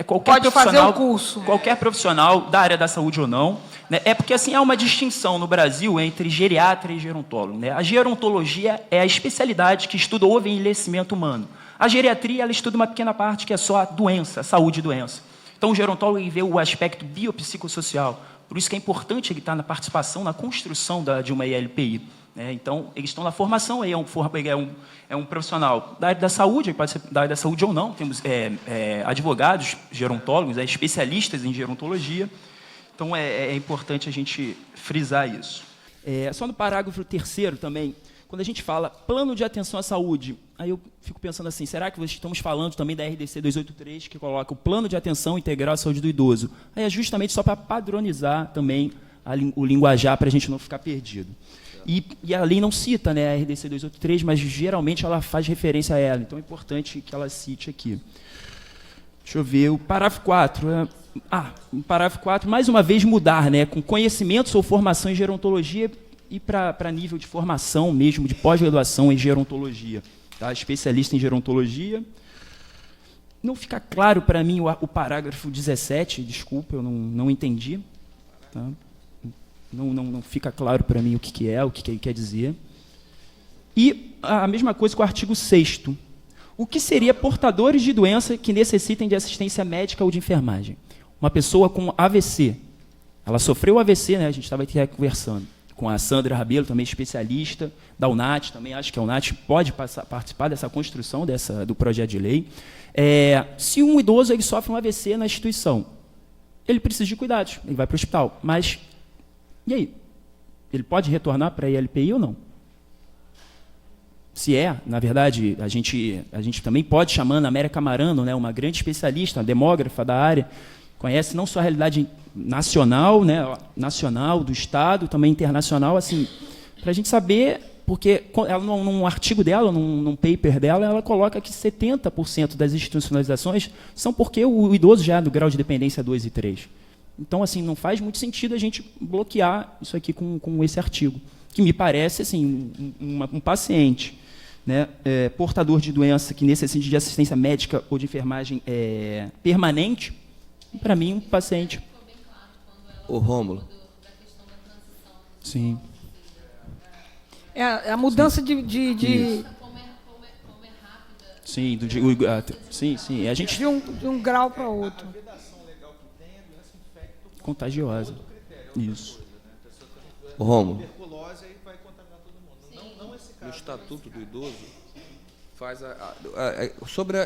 qualquer pode fazer o curso. Qualquer profissional da área da saúde ou não, né? É porque assim há uma distinção no Brasil entre geriatra e gerontólogo, né? A gerontologia é a especialidade que estuda o envelhecimento humano. A geriatria ela estuda uma pequena parte que é só a doença, a saúde e doença. Então o gerontólogo ele vê o aspecto biopsicossocial. Por isso que é importante ele estar na participação, na construção de uma ILPI. Né? Então, eles estão na formação, ele é um profissional da área da saúde, ele pode ser da área da saúde ou não. Temos advogados, gerontólogos, especialistas em gerontologia. Então, é importante a gente frisar isso. Só no parágrafo 3º também, quando a gente fala plano de atenção à saúde, aí eu fico pensando assim, será que estamos falando também da RDC 283, que coloca o plano de atenção integral à saúde do idoso? Aí é justamente só para padronizar também o linguajar, para a gente não ficar perdido. E a lei não cita, né, a RDC 283, mas geralmente ela faz referência a ela, então é importante que ela cite aqui. Deixa eu ver, o parágrafo 4. O parágrafo 4, mais uma vez mudar, né, com conhecimentos ou formação em gerontologia e para nível de formação mesmo, de pós-graduação em gerontologia. Tá? Especialista em gerontologia. Não fica claro para mim o parágrafo 17, desculpa, eu não entendi. Tá? Não fica claro para mim o que é, o que ele quer dizer. E a mesma coisa com o artigo 6º. O que seria portadores de doença que necessitem de assistência médica ou de enfermagem? Uma pessoa com AVC. Ela sofreu AVC, né? A gente estava aqui conversando com a Sandra Rabelo, também especialista da UNAT, também acho que a UNAT pode participar dessa construção do projeto de lei. Se um idoso ele sofre um AVC na instituição, ele precisa de cuidados, ele vai para o hospital. Mas, e aí? Ele pode retornar para a ILPI ou não? Se na verdade, a gente também pode chamar a América Camarano, né, uma grande especialista, uma demógrafa da área, conhece não só a realidade nacional, né, nacional, do Estado, também internacional, assim, para a gente saber, porque ela, num artigo dela, num paper dela, ela coloca que 70% das institucionalizações são porque o idoso já é do grau de dependência 2 e 3. Então, assim, não faz muito sentido a gente bloquear isso aqui com esse artigo, que me parece, assim, um paciente, né, portador de doença que necessite de assistência médica ou de enfermagem permanente, para mim, um paciente. O Rômulo. Sim. A mudança de Sim, sim. A gente de um grau para outro. Contagiosa. Isso. O Rômulo. No Estatuto do Idoso, faz sobre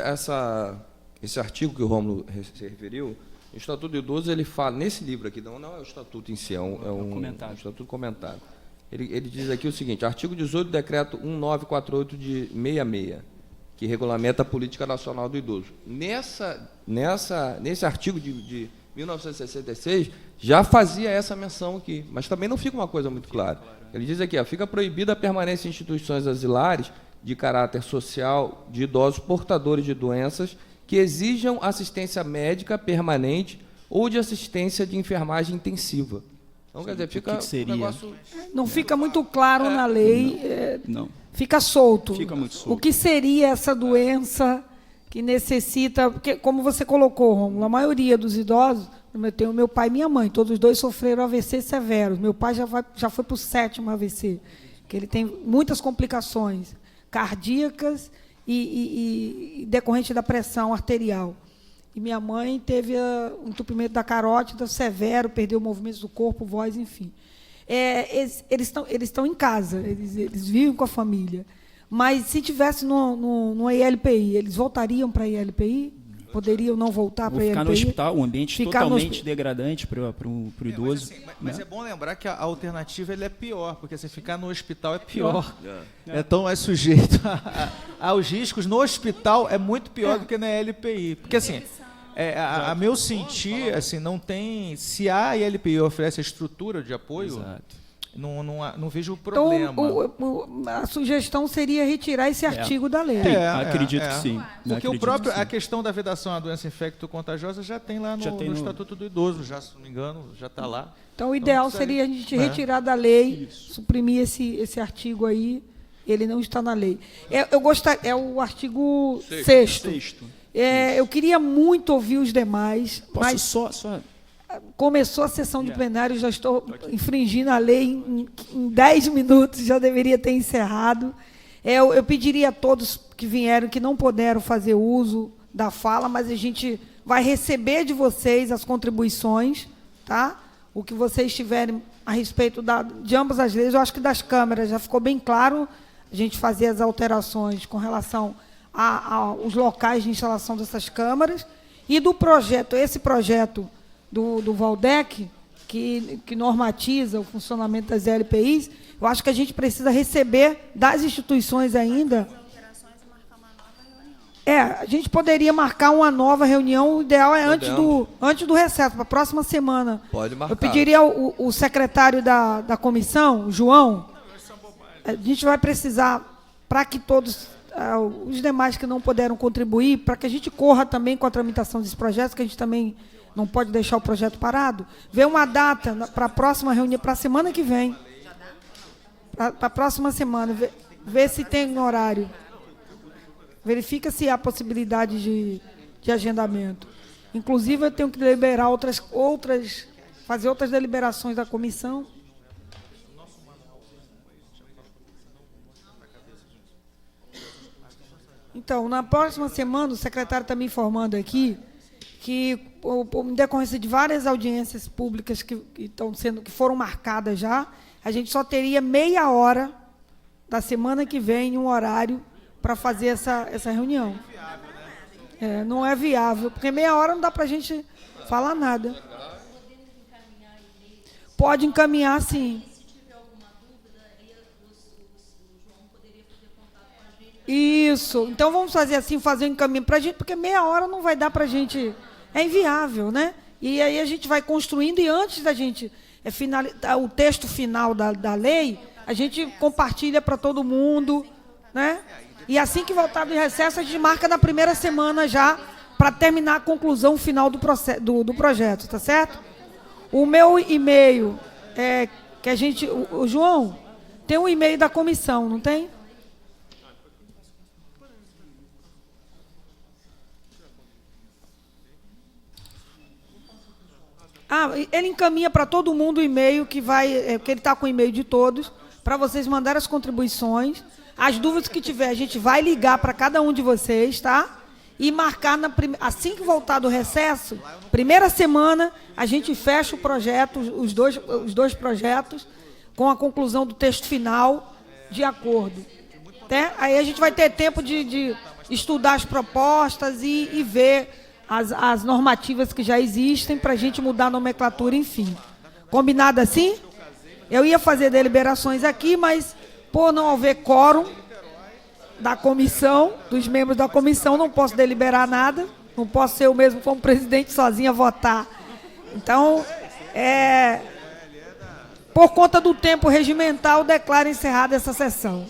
esse artigo que o Rômulo se referiu, o Estatuto do Idoso, ele fala, nesse livro aqui, não é o Estatuto em si, é um comentário. Estatuto comentado. Ele diz aqui o seguinte: artigo 18 do decreto 1948 de 66, que regulamenta a política nacional do idoso. Nesse artigo de 1966, já fazia essa menção aqui, mas também não fica uma coisa muito clara. Ele diz aqui, ó, fica proibida a permanência em instituições asilares de caráter social de idosos portadores de doenças que exijam assistência médica permanente ou de assistência de enfermagem intensiva. Então, quer dizer, fica que seria? um negócio... Não fica muito claro na lei, Não. fica solto. Fica muito solto. O que seria essa doença que necessita... Porque, como você colocou, Rômulo, a maioria dos idosos... Eu tenho meu pai e minha mãe, todos os dois sofreram AVC severos. Meu pai já foi para o 7º AVC, que ele tem muitas complicações cardíacas e decorrente da pressão arterial. E minha mãe teve um entupimento da carótida severo, perdeu movimentos do corpo, voz, enfim. Eles estão em casa, eles vivem com a família. Mas, se tivesse no ILPI, eles voltariam para a ILPI? Poderiam não voltar para a ILPI? Ficar no hospital, um ambiente Ficar totalmente degradante para o idoso. Mas né? é bom lembrar que a alternativa ele é pior, porque se ficar no hospital é pior. Então é sujeito aos riscos. No hospital é muito pior do que na LPI. Porque assim, a meu sentir, assim, não tem. Se a LPI oferece a estrutura de apoio, Exato. não vejo problema. Então, a sugestão seria retirar esse artigo da lei. Acredito que sim. Porque Acredito que sim. a questão da vedação à doença infecto-contagiosa já tem lá no Estatuto do Idoso, já, se não me engano, já está lá. Então, o ideal precisaria- seria a gente retirar da lei, suprimir esse artigo aí, ele não está na lei. É o artigo 6º. Eu queria muito ouvir os demais, Posso mas só começou a sessão de plenário, já estou infringindo a lei em 10 minutos, já deveria ter encerrado. Eu pediria a todos que vieram, que não puderam fazer uso da fala, mas a gente vai receber de vocês as contribuições, tá? O que vocês tiverem a respeito de ambas as leis. Eu acho que das câmeras já ficou bem claro a gente fazer as alterações com relação aos locais de instalação dessas câmaras. E do projeto, esse projeto do Valdec, que normatiza o funcionamento das LPIs, eu acho que a gente precisa receber das instituições ainda. A gente poderia marcar uma nova reunião, o ideal é antes do recesso, para a próxima semana. Pode marcar. Eu pediria ao secretário da comissão, o João, a gente vai precisar, para que todos os demais que não puderam contribuir, para que a gente corra também com a tramitação desses projetos, que a gente também não pode deixar o projeto parado, ver uma data para a próxima reunião, para a semana que vem. Para a próxima semana, ver se tem horário. Verifica se há possibilidade de agendamento. Inclusive, eu tenho que deliberar fazer outras deliberações da comissão. Então, na próxima semana, o secretário está me informando aqui que, em decorrência de várias audiências públicas que foram marcadas já, a gente só teria meia hora da semana que vem, um horário, para fazer essa reunião. Não é viável, porque meia hora não dá para a gente falar nada. Pode encaminhar, sim. Isso. Então, vamos fazer assim, fazer um encaminho para a gente, porque meia hora não vai dar para a gente... É inviável, né? E aí a gente vai construindo, e antes da gente finalizar o texto final da lei, a gente compartilha para todo mundo, né? E assim que voltar do recesso, a gente marca na primeira semana já, para terminar a conclusão final do projeto, tá certo? O meu e-mail, que a gente... O João, tem um e-mail da comissão, não tem? Ele encaminha para todo mundo o e-mail que ele está com o e-mail de todos, para vocês mandarem as contribuições. As dúvidas que tiver, a gente vai ligar para cada um de vocês, tá? E marcar, assim que voltar do recesso, primeira semana, a gente fecha o projeto, os dois projetos, com a conclusão do texto final, de acordo. Aí a gente vai ter tempo de estudar as propostas e ver as normativas que já existem, para a gente mudar a nomenclatura, enfim. Combinado assim? Eu ia fazer deliberações aqui, mas por não haver quórum da comissão, dos membros da comissão, não posso deliberar nada, não posso ser eu mesmo como presidente sozinha votar. Então, por conta do tempo regimental, declaro encerrada essa sessão.